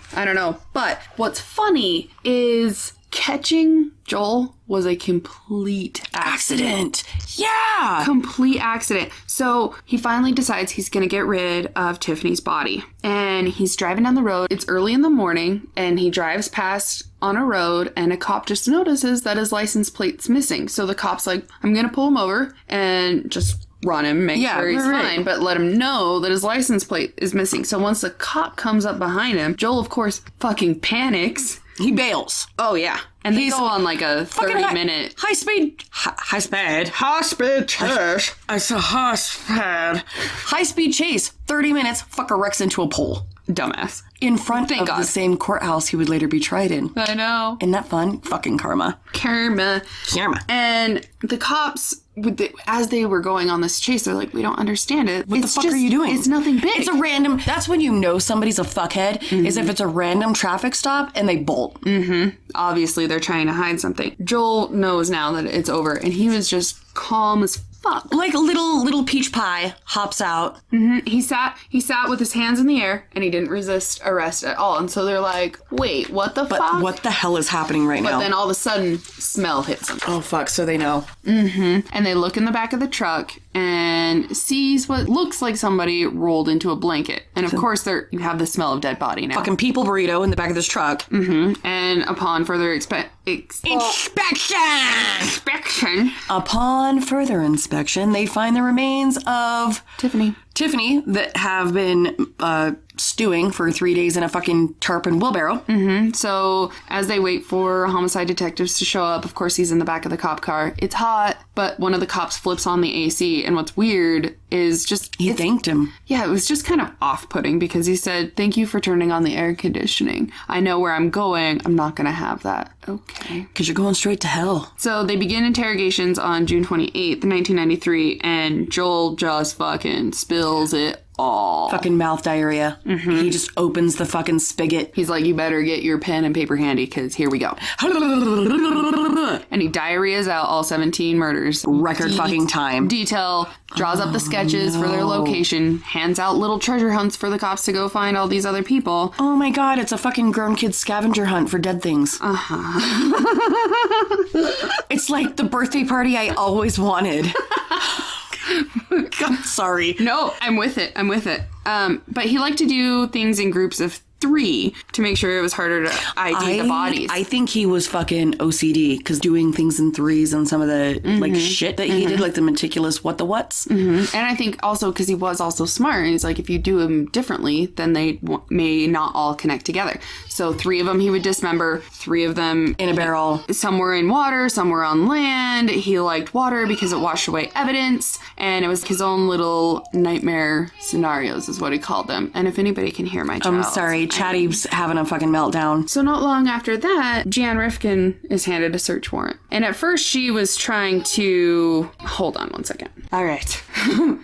But what's funny is catching Joel was a complete accident. Yeah! Complete accident. So he finally decides he's going to get rid of Tiffany's body. And he's driving down the road. It's early in the morning and he drives past on a road and a cop just notices that his license plate's missing. So the cop's like, I'm going to pull him over and just run him, make sure he's fine, but let him know that his license plate is missing. So once the cop comes up behind him, Joel, of course, fucking panics. He bails. Oh, yeah. And they go on like a 30-minute... High speed chase. It's a high speed chase. 30 minutes, fucker wrecks into a pole. Dumbass. In front of God. the same courthouse he would later be tried in. I know. Isn't that fun? Fucking karma. Karma. And the cops, as they were going on this chase, they're like, we don't understand it. What the fuck are you doing? It's nothing big. It's a random... That's when you know somebody's a fuckhead, is if it's a random traffic stop and they bolt. Obviously, they're trying to hide something. Joel knows now that it's over, and he was just calm as fuck. Like a little peach pie hops out. He sat with his hands in the air, and he didn't resist arrest at all. And so they're like, wait, what the fuck? But what the hell is happening right now? But then all of a sudden, smell hits them. Oh, fuck, so they know. And they look in the back of the truck and sees what looks like somebody rolled into a blanket. And of course, you have the smell of dead body now. Fucking people burrito in the back of this truck. And upon further inspection. Upon further inspection, they find the remains of Tiffany that have been stewing for 3 days in a fucking tarp and wheelbarrow. So as they wait for homicide detectives to show up, of course he's in the back of the cop car. It's hot, but one of the cops flips on the AC. And what's weird is He thanked him. Yeah, it was just kind of off-putting because he said, thank you for turning on the air conditioning. I know where I'm going. I'm not going to have that. Okay. Because you're going straight to hell. So they begin interrogations on June 28th, 1993, and Joel just fucking spills it all. Fucking mouth diarrhea. He just opens the fucking spigot. He's like, you better get your pen and paper handy because here we go. And he diarrheas out all 17 murders. Record fucking time. Detail, draws up the sketches for their location, hands out little treasure hunts for the cops to go find all these other people. Oh my God, it's a fucking grown kid scavenger hunt for dead things. It's like the birthday party I always wanted. God, sorry. No, I'm with it. But he liked to do things in groups of 3 to make sure it was harder to ID the bodies. I think he was fucking OCD because doing things in threes and some of the like shit that he did, like the meticulous whats. And I think also because he was also smart, and he's like, if you do them differently, then they may not all connect together. So 3 of them he would dismember, 3 of them In a barrel. Some were in water, some were on land. He liked water because it washed away evidence, and it was his own little nightmare scenarios is what he called them. And if anybody can hear my child. I'm sorry, Chatty's having a fucking meltdown. So not long after that, Jan Rifkin is handed a search warrant. And at first she was trying to... Hold on one second. All right.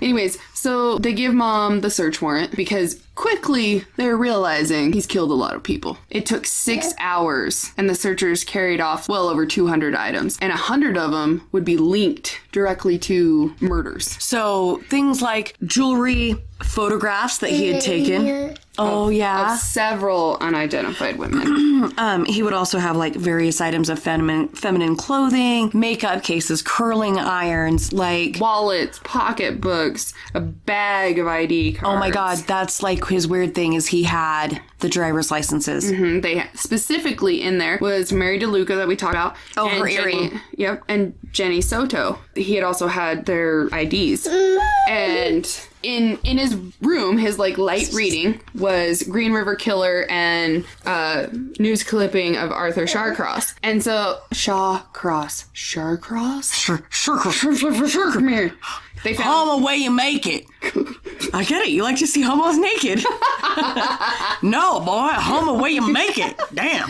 Anyways, so they give mom the search warrant because quickly they're realizing he's killed a lot of people. It took 6 hours and the searchers carried off well over 200 items, and 100 of them would be linked directly to murders. So things like jewelry, photographs that he had taken. Of several unidentified women. He would also have like various items of feminine clothing, makeup cases, curling irons, like Wallets, pocketbooks, a bag of ID cards. oh my god, that's like his weird thing is he had the driver's licenses. They specifically in there was Mary DeLuca that we talked about. Oh, and her Jenny, earring. Yep, and Jenny Soto. He had also had their IDs. And in his room, his like light reading was Green River Killer and news clipping of Arthur Shawcross. And so Shawcross. Come here. They found Homo way you make it. I get it. You like to see homos naked. No, boy. Homo way you make it. Damn.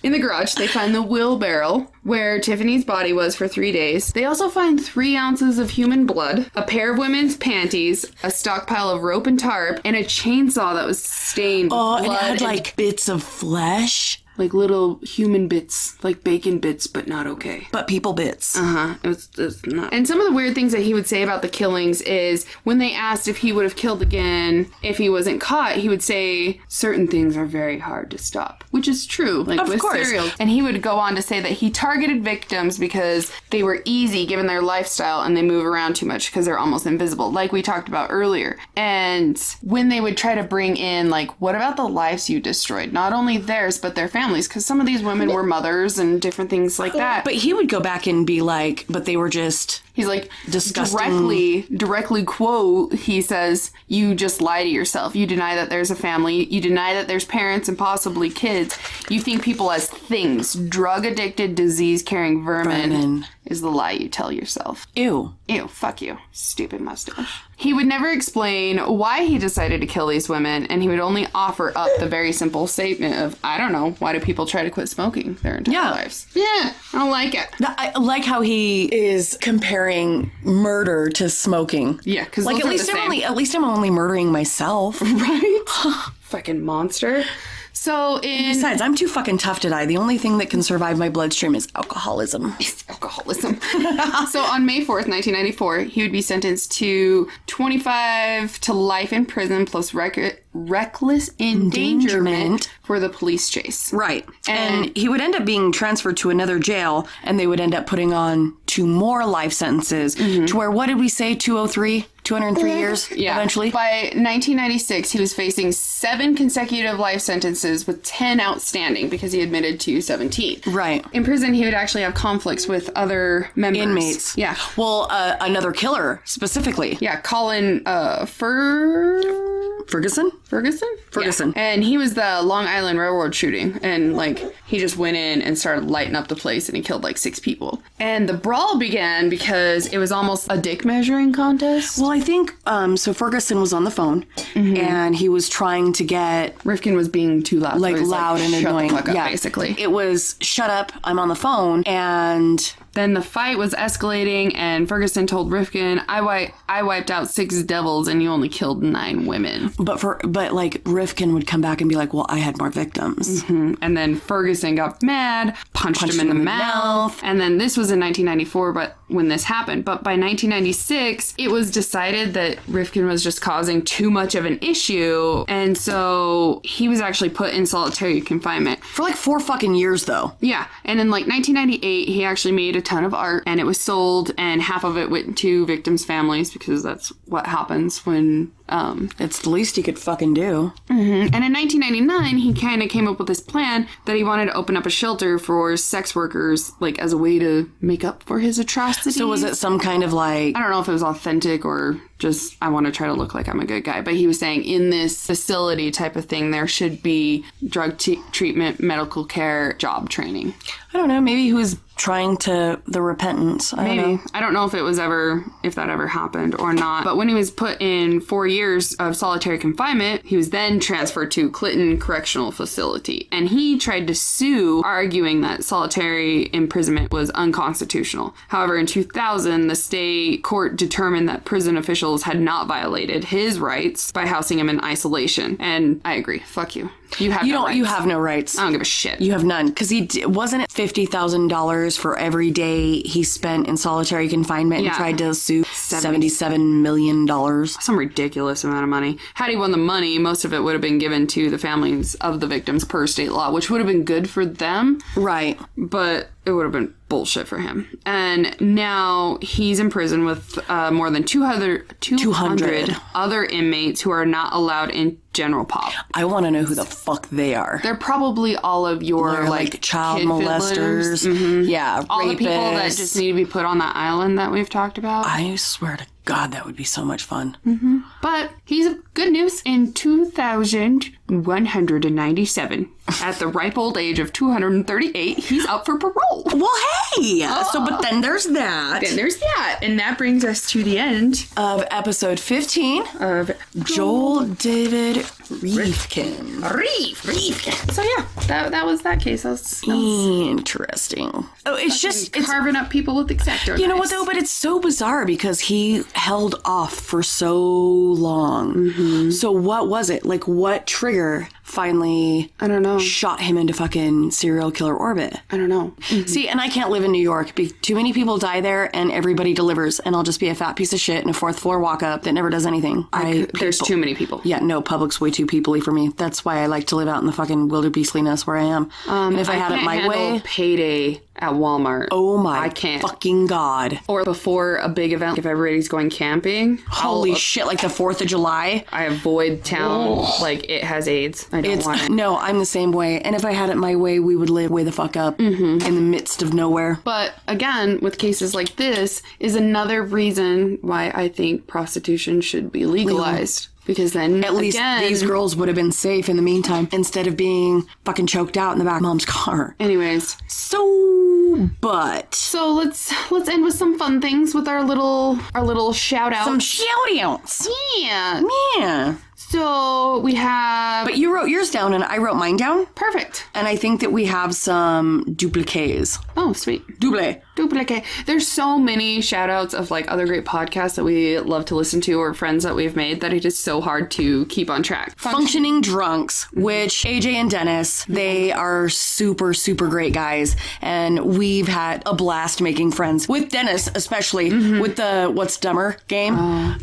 in the garage, they find the wheelbarrow where Tiffany's body was for 3 days. They also find 3 ounces of human blood, a pair of women's panties, a stockpile of rope and tarp, and a chainsaw that was stained with blood. And it had like bits of flesh. Like little human bits, like bacon bits, but not okay. But people bits. It was not. And some of the weird things that he would say about the killings is when they asked if he would have killed again if he wasn't caught, he would say certain things are very hard to stop, which is true. Like with serial. And he would go on to say that he targeted victims because they were easy given their lifestyle and they move around too much because they're almost invisible, like we talked about earlier. And when they would try to bring in, like, what about the lives you destroyed? Not only theirs, but their families, because some of these women were mothers and different things like that. But he would go back and be like, but they were just... He's like, disgusting. directly quote, he says, you just lie to yourself. You deny that there's a family. You deny that there's parents and possibly kids. You think people as things. Drug-addicted, disease-carrying vermin is the lie you tell yourself. Ew. Ew, fuck you. Stupid mustache. He would never explain why he decided to kill these women, and he would only offer up the very simple statement of, I don't know, why do people try to quit smoking their entire lives? Yeah, I don't like it. I like how he is comparing murder to smoking. Yeah, because like at least I'm only murdering myself. Right? Fucking monster. So Besides, I'm too fucking tough to die. The only thing that can survive my bloodstream is alcoholism. So on May 4th, 1994, he would be sentenced to 25 to life in prison plus reckless endangerment for the police chase. Right. And he would end up being transferred to another jail, and they would end up putting on 2 more life sentences to where, what did we say, 203 years eventually? By 1996, he was facing 7 consecutive life sentences with 10 outstanding because he admitted to 17. Right. In prison, he would actually have conflicts with other members. Inmates. Yeah. Well, another killer, specifically. Yeah, Colin Ferguson? Yeah. And he was the Long Island Railroad shooting. And, like, he just went in and started lighting up the place and he killed, like, 6 people. And the brawl began because it was almost a dick measuring contest. Well, I think, so Ferguson was on the phone and he was trying to get... Rifkin was being too loud. Like, loud and annoying. Shut the fuck up, basically. It was, shut up, I'm on the phone, and... Then the fight was escalating, and Ferguson told Rifkin, I wiped out 6 devils, and you only killed 9 women. But like, Rifkin would come back and be like, well, I had more victims. And then Ferguson got mad, punched him in the mouth. And then this was in 1994, but when this happened. But by 1996, it was decided that Rifkin was just causing too much of an issue, and so he was actually put in solitary confinement. For like 4 fucking years, though. Yeah, and in like 1998, he actually made a a ton of art and it was sold, and half of it went to victims' families because that's what happens when... it's the least he could fucking do. And in 1999, he kind of came up with this plan that he wanted to open up a shelter for sex workers, like, as a way to make up for his atrocities. So was it some kind of like... I don't know if it was authentic or just, I want to try to look like I'm a good guy. But he was saying in this facility type of thing, there should be drug treatment, medical care, job training. I don't know. Maybe he was trying to... the repentance. I don't know. I don't know if that ever happened or not. But when he was put in 4 years of solitary confinement, he was then transferred to Clinton Correctional Facility. And he tried to sue, arguing that solitary imprisonment was unconstitutional. However, in 2000, the state court determined that prison officials had not violated his rights by housing him in isolation. And I agree. Fuck you. You have no rights. You have no rights. I don't give a shit. You have none. Because wasn't it $50,000 for every day he spent in solitary confinement and tried to sue $77 million? Some ridiculous amount of money. Had he won the money, most of it would have been given to the families of the victims per state law, which would have been good for them. Right. But it would have been bullshit for him. And now he's in prison with more than 200 other inmates who are not allowed in general pop. I want to know who the fuck they are. They're probably all of your like child kid molesters. Mm-hmm. Yeah, all rapists. the people that just need to be put on that island that we've talked about. I swear to God, that would be so much fun. Mm-hmm. But he's good news. In 2197, at the ripe old age of 238, he's up for parole. Well, hey! But then there's that. And that brings us to the end of episode 15 of Joel David Rifkin. Rifkin. So yeah, that was that case. That was interesting. Oh, it's carving up people with X-Acto. You know what though? But it's so bizarre because he held off for so long. Mm-hmm. So what was it? Like, what trigger finally, I don't know, shot him into fucking serial killer orbit? I don't know. Mm-hmm. See, and I can't live in New York. Too many people die there and everybody delivers, and I'll just be a fat piece of shit in a fourth floor walk up that never does anything. There's too many people. Yeah, no, public's way too people-y for me. That's why I like to live out in the fucking wilderbeastliness where I am. And if I had it my way, payday at Walmart. Oh my I can't. Fucking God. Or before a big event, if everybody's going camping. Holy shit, like the 4th of July. I avoid town like it has AIDS. I don't want it. No, I'm the same way. And if I had it my way, we would live way the fuck up in the midst of nowhere. But again, with cases like this, is another reason why I think prostitution should be legalized. Because then, at least these girls would have been safe in the meantime, instead of being fucking choked out in the back of mom's car. Anyways. So let's end with some fun things with our little shout outs. Some shout outs. Yeah. Yeah. So we have... But you wrote yours down and I wrote mine down. Perfect. And I think that we have some dupliques. Oh, sweet. Duplicate. There's so many shout outs of like other great podcasts that we love to listen to or friends that we've made that it is so hard to keep on track. Functioning Drunks, which AJ and Dennis, they are super, super great guys. And we've had a blast making friends. With Dennis, especially, with the What's Dumber game.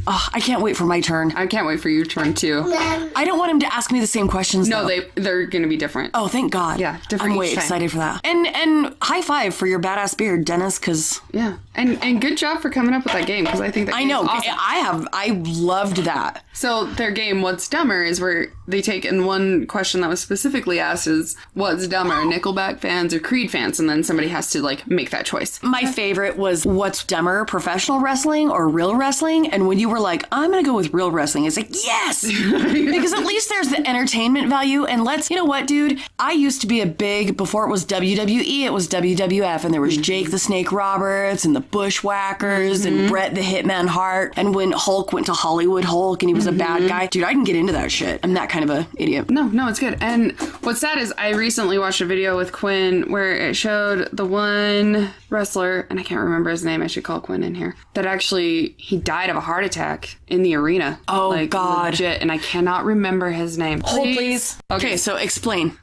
I can't wait for my turn. I can't wait for your turn too. I don't want him to ask me the same questions. No, though. they're going to be different. Oh, thank God. Yeah, different. I'm way excited for that. And high five for your badass beard, Dennis, because... Yeah, and good job for coming up with that game, because I think that game is awesome. I loved that. So their game, What's Dumber, is where they take, and one question that was specifically asked is, what's dumber, Nickelback fans or Creed fans? And then somebody has to, like, make that choice. My favorite was, what's dumber, professional wrestling or real wrestling? And when you were like, I'm going to go with real wrestling, it's like, yes! Because at least there's the entertainment value. And you know what, dude? I used to be before it was WWE, it was WWF. And there was Jake the Snake Roberts and the Bushwhackers and Bret the Hitman Hart. And when Hulk went to Hollywood Hulk and he was a bad guy, dude, I can get into that shit. I'm that kind of a idiot. No, it's good. And what's sad is I recently watched a video with Quinn where it showed the one wrestler, and I can't remember his name, I should call Quinn in here, that actually, he died of a heart attack in the arena. Oh, like, God. Legit, and I cannot remember his name. Hold, please. Okay, so explain.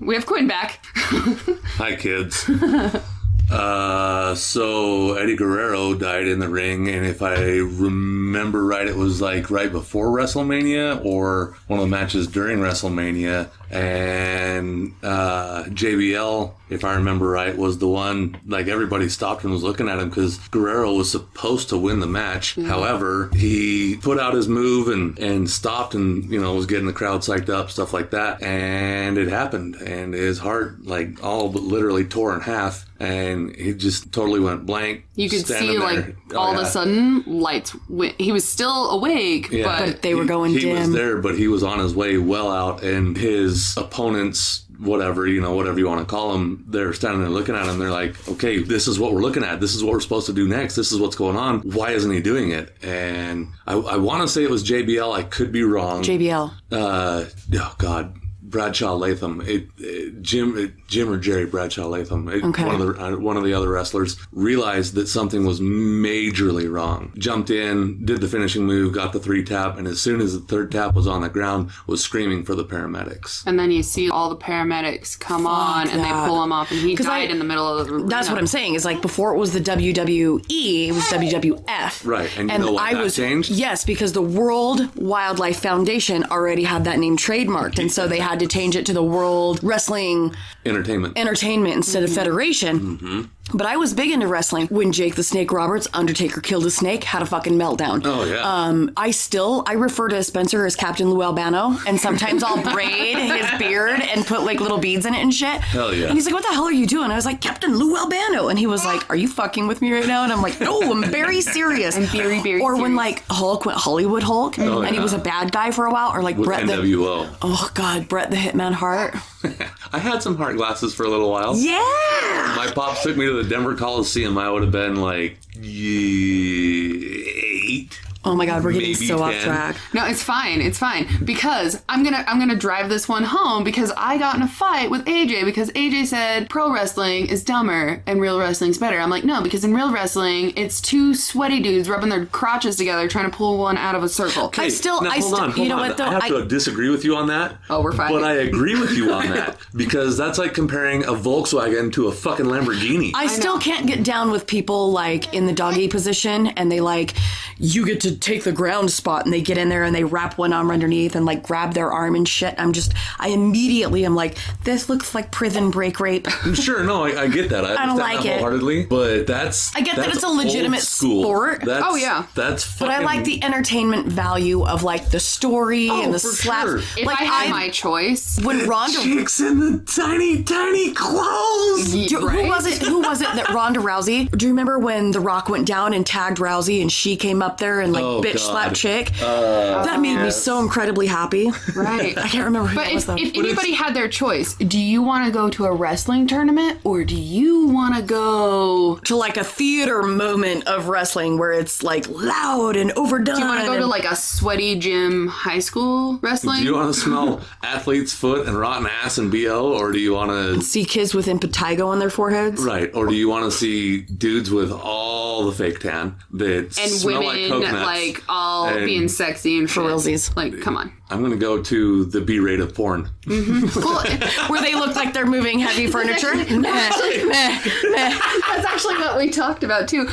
We have Quinn back. Hi, kids. So Eddie Guerrero died in the ring, and if I remember right, it was like right before WrestleMania or one of the matches during WrestleMania. And JBL, if I remember right, was the one, like, everybody stopped and was looking at him because Guerrero was supposed to win the match. Mm-hmm. However, he put out his move and stopped and, was getting the crowd psyched up, stuff like that. And it happened. And his heart, like, all but literally tore in half. And he just totally went blank. You could see, like, all of a sudden, lights went. He was still awake, but they were going dim. He was there, but he was on his way well out. And his opponents, whatever you want to call them, they're standing there looking at him. They're like, okay, this is what we're looking at. This is what we're supposed to do next. This is what's going on. Why isn't he doing it? And I want to say it was JBL. I could be wrong. JBL. Oh, God. Bradshaw Latham, Jim or Jerry Bradshaw Latham, one of the other wrestlers, realized that something was majorly wrong. Jumped in, did the finishing move, got the 3-tap, and as soon as the 3rd tap was on the ground, was screaming for the paramedics. And then you see all the paramedics come on, and they pull him off, and he died in the middle of the arena. That's what I'm saying. Is like before it was the WWE, it was WWF. Right, and you know why that changed? Yes, because the World Wildlife Foundation already had that name trademarked, and so they had to change it to the World Wrestling Entertainment instead of Federation. Mm-hmm. But I was big into wrestling when Jake the Snake Roberts, Undertaker killed a snake, had a fucking meltdown. Oh, yeah. I refer to Spencer as Captain Lou Albano, and sometimes I'll braid his beard and put like little beads in it and shit. Hell yeah. And he's like, what the hell are you doing? I was like, Captain Lou Albano. And he was like, are you fucking with me right now? And I'm like, no, I'm very serious. I'm very, very Or serious. When like Hulk went Hollywood Hulk, and he was a bad guy for a while, or like with Bret NWO. Bret the Hitman Hart. I had some Hart glasses for a little while. Yeah! My pops took me to the Denver Coliseum. I would have been like 8. Oh my God, we're getting Maybe so 10. off track. No, it's fine. It's fine. Because I'm gonna drive this one home because I got in a fight with AJ because AJ said pro wrestling is dumber and real wrestling's better. I'm like, no, because in real wrestling, it's 2 sweaty dudes rubbing their crotches together trying to pull one out of a circle. Okay, hold on. You know what, though? I have to disagree with you on that. Oh, we're fine. But I agree with you on that because that's like comparing a Volkswagen to a fucking Lamborghini. I still can't get down with people like in the doggy position and they like, you get to take the ground spot, and they get in there and they wrap one arm underneath and like grab their arm and shit. I immediately am like, this looks like prison break rape. Sure, no, I get that. I don't understand like that it. wholeheartedly, but I get that it's a legitimate sport. Oh, yeah. That's fucking... But I like the entertainment value of like the story and the for slaps. sure. If Like I had my choice. when Ronda Chicks in the tiny, tiny clothes. Who was it that Ronda Rousey? Do you remember when The Rock went down and tagged Rousey and she came up there and like bitch slapped chick? That made me so incredibly happy. Right. I can't remember who But that was though. if anybody had their choice, do you want to go to a wrestling tournament or do you want to go to like a theater moment of wrestling where it's like loud and overdone. Do you want to go to like a sweaty gym high school wrestling? Do you want to smell athlete's foot and rotten ass and BO, or do you want to see kids with impetigo on their foreheads? Right. Or do you want to see dudes with all the fake tan that and smell women like coconuts like all being sexy and for realsies? Like, come on. I'm going to go to the B-rate of porn. Mm-hmm. Where they look like they're moving heavy furniture. That's actually what we talked about too.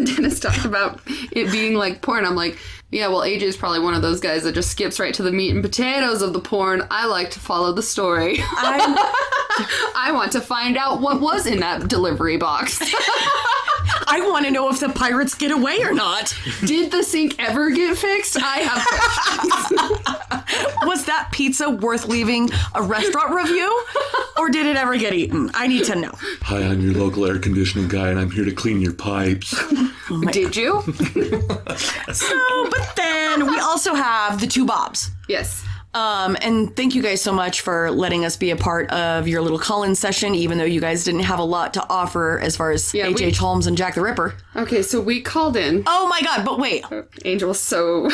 Dennis talked about it being like porn. I'm like, yeah, well, AJ's probably one of those guys that just skips right to the meat and potatoes of the porn. I like to follow the story. I want to find out what was in that delivery box. I want to know if the pirates get away or not. Did the sink ever get fixed? I have questions. Was that pizza worth leaving a restaurant review? Or did it ever get eaten? I need to know. Hi, I'm your local air conditioning guy, and I'm here to clean your pipes. Did you? But then we also have the 2 Bobs. Yes. And thank you guys so much for letting us be a part of your little call-in session, even though you guys didn't have a lot to offer as far as H.H. Holmes and Jack the Ripper. Okay, so we called in. Oh my God, but wait. Angel was so...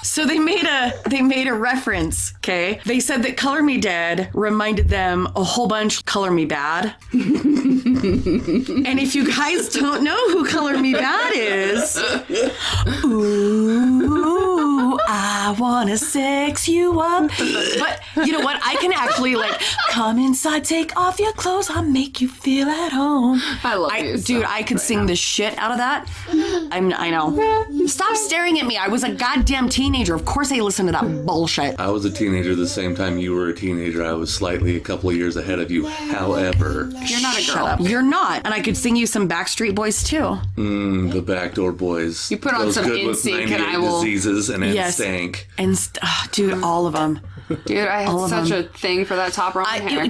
So they made a reference, okay? They said that Color Me Dead reminded them a whole bunch of Color Me Bad. And if you guys don't know who Color Me Bad is, ooh, I wanna sex you up. But you know what? I can actually like come inside, take off your clothes, I'll make you feel at home. I love you. Dude, I could sing the shit out of that. I know. Stop staring at me. I was a goddamn teenager. Of course I listened to that bullshit. I was a teenager the same time you were a teenager. I was slightly a couple of years ahead of you. However, You're not a girl. Shut up. You're not. And I could sing you some Backstreet Boys too. the Backdoor Boys. You put on Those some good with NSYNC and 98 I will- Diseases and Yes. Stank. And dude, all of them. Dude, I had such a thing for that top Roman hair.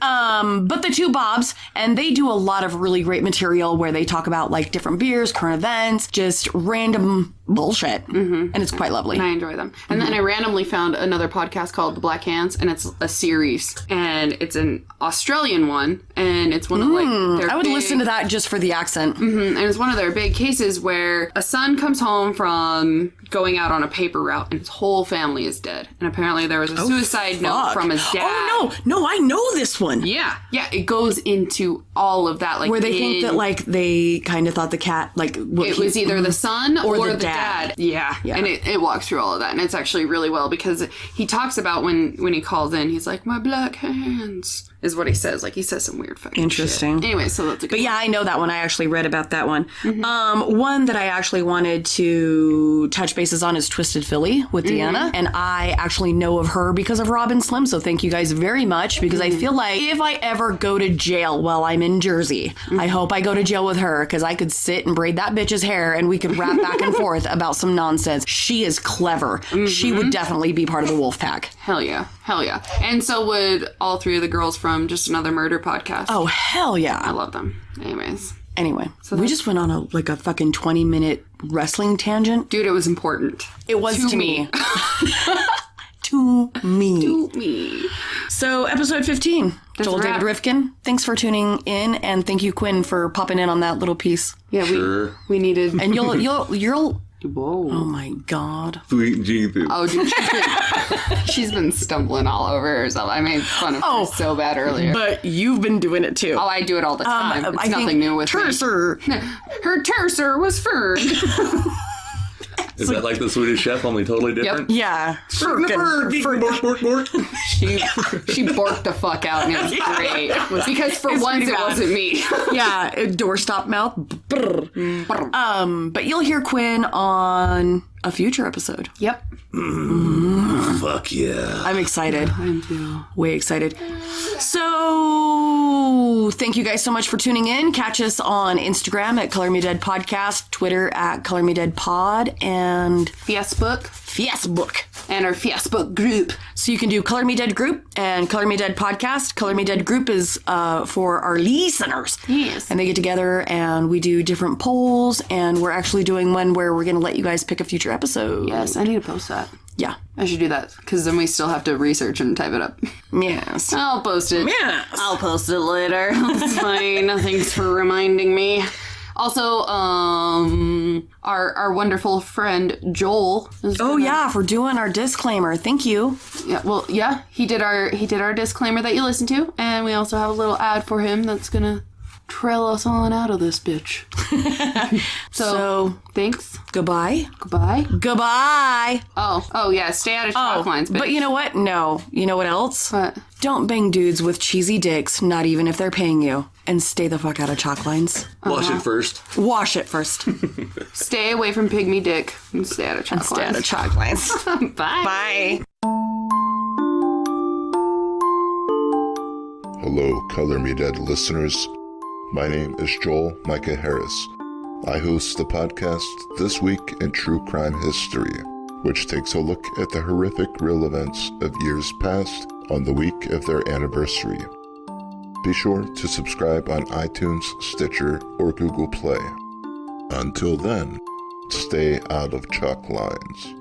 But the two Bobs, and they do a lot of really great material where they talk about like different beers, current events, just random bullshit. And it's quite lovely. And I enjoy them. And then I randomly found another podcast called The Black Hands, and it's a series. And it's an Australian one, and it's one of like their I would big- listen to that just for the accent. And it's one of their big cases where a son comes home from going out on a paper route and his whole family is dead. And apparently there was a suicide note Fuck. from his dad. Oh, no, I know this one. Yeah. Yeah, it goes into all of that. Like Where they think that like they kind of thought the cat, like... it was either the son or the dad. Yeah. Yeah. And it walks through all of that. And it's actually really well because he talks about when he calls in, he's like, my black hands is what he says. Like he says some weird fucking Interesting. shit. Anyway, so that's a good But yeah, I know that one. I actually read about that one. One that I actually wanted to touch bases on is Twisted Philly with Deanna. And I actually know of her because of Robin Slim. So thank you guys very much because I feel like if I ever go to jail while I'm in Jersey, I hope I go to jail with her because I could sit and braid that bitch's hair and we could rap back and forth about some nonsense. She is clever. She would definitely be part of the wolf pack. Hell yeah. Hell yeah. And so would all three of the girls from Just Another Murder podcast. Oh, hell I yeah. love them. Anyways. Anyway, we just went on a fucking 20-minute wrestling tangent. Dude, it was important. It was to me. To me. So, episode 15. Joel a David wrap. Rifkin, thanks for tuning in, and thank you, Quinn, for popping in on that little piece. Yeah, Sure. we needed... And you'll Whoa. oh my god. Sweet Jesus. Oh, dude, she's been stumbling all over herself. I made fun of her so bad earlier. But you've been doing it too. Oh, I do it all the time. It's I nothing think new with Tercer. me. Her tercer was fern. Is that like the Swedish Chef, only totally different? Yeah. Bork, bork, bork. She borked the fuck out, and it was great. Because for It's once pretty it bad. wasn't me. Yeah, doorstop mouth. Brr. But you'll hear Quinn on a future episode. Yep. Fuck yeah. I'm excited. I'm too. Way excited. So, thank you guys so much for tuning in. Catch us on Instagram at Color Me Dead Podcast, Twitter at Color Me Dead Pod, and Facebook. Facebook. And our Facebook group. So you can do Color Me Dead Group and Color Me Dead Podcast. Color Me Dead Group is for our listeners. Yes. And they get together and we do different polls, and we're actually doing one where we're going to let you guys pick a future episode. Yes, I need to post that. Yeah. I should do that, because then we still have to research and type it up. Yes. I'll post it. Yes. I'll post it later. It's fine. Thanks for reminding me. Also, our wonderful friend Joel. Oh yeah, for doing our disclaimer. Thank you. Yeah. Well, yeah. He did our disclaimer that you listened to, and we also have a little ad for him that's gonna trail us on out of this bitch. So thanks. Goodbye. Goodbye. Goodbye. Oh yeah. Stay out of chalk lines, bitch. But you know what? No. You know what else? What? Don't bang dudes with cheesy dicks, not even if they're paying you. And stay the fuck out of chalk lines. Wash it first. Wash it first. Stay away from pygmy dick and stay out of chalk Stay out lines. of chalk lines. Bye. Bye. Hello, Color Me Dead listeners. My name is Joel Micah Harris. I host the podcast This Week in True Crime History, which takes a look at the horrific real events of years past on the week of their anniversary. Be sure to subscribe on iTunes, Stitcher, or Google Play. Until then, stay out of chalk lines.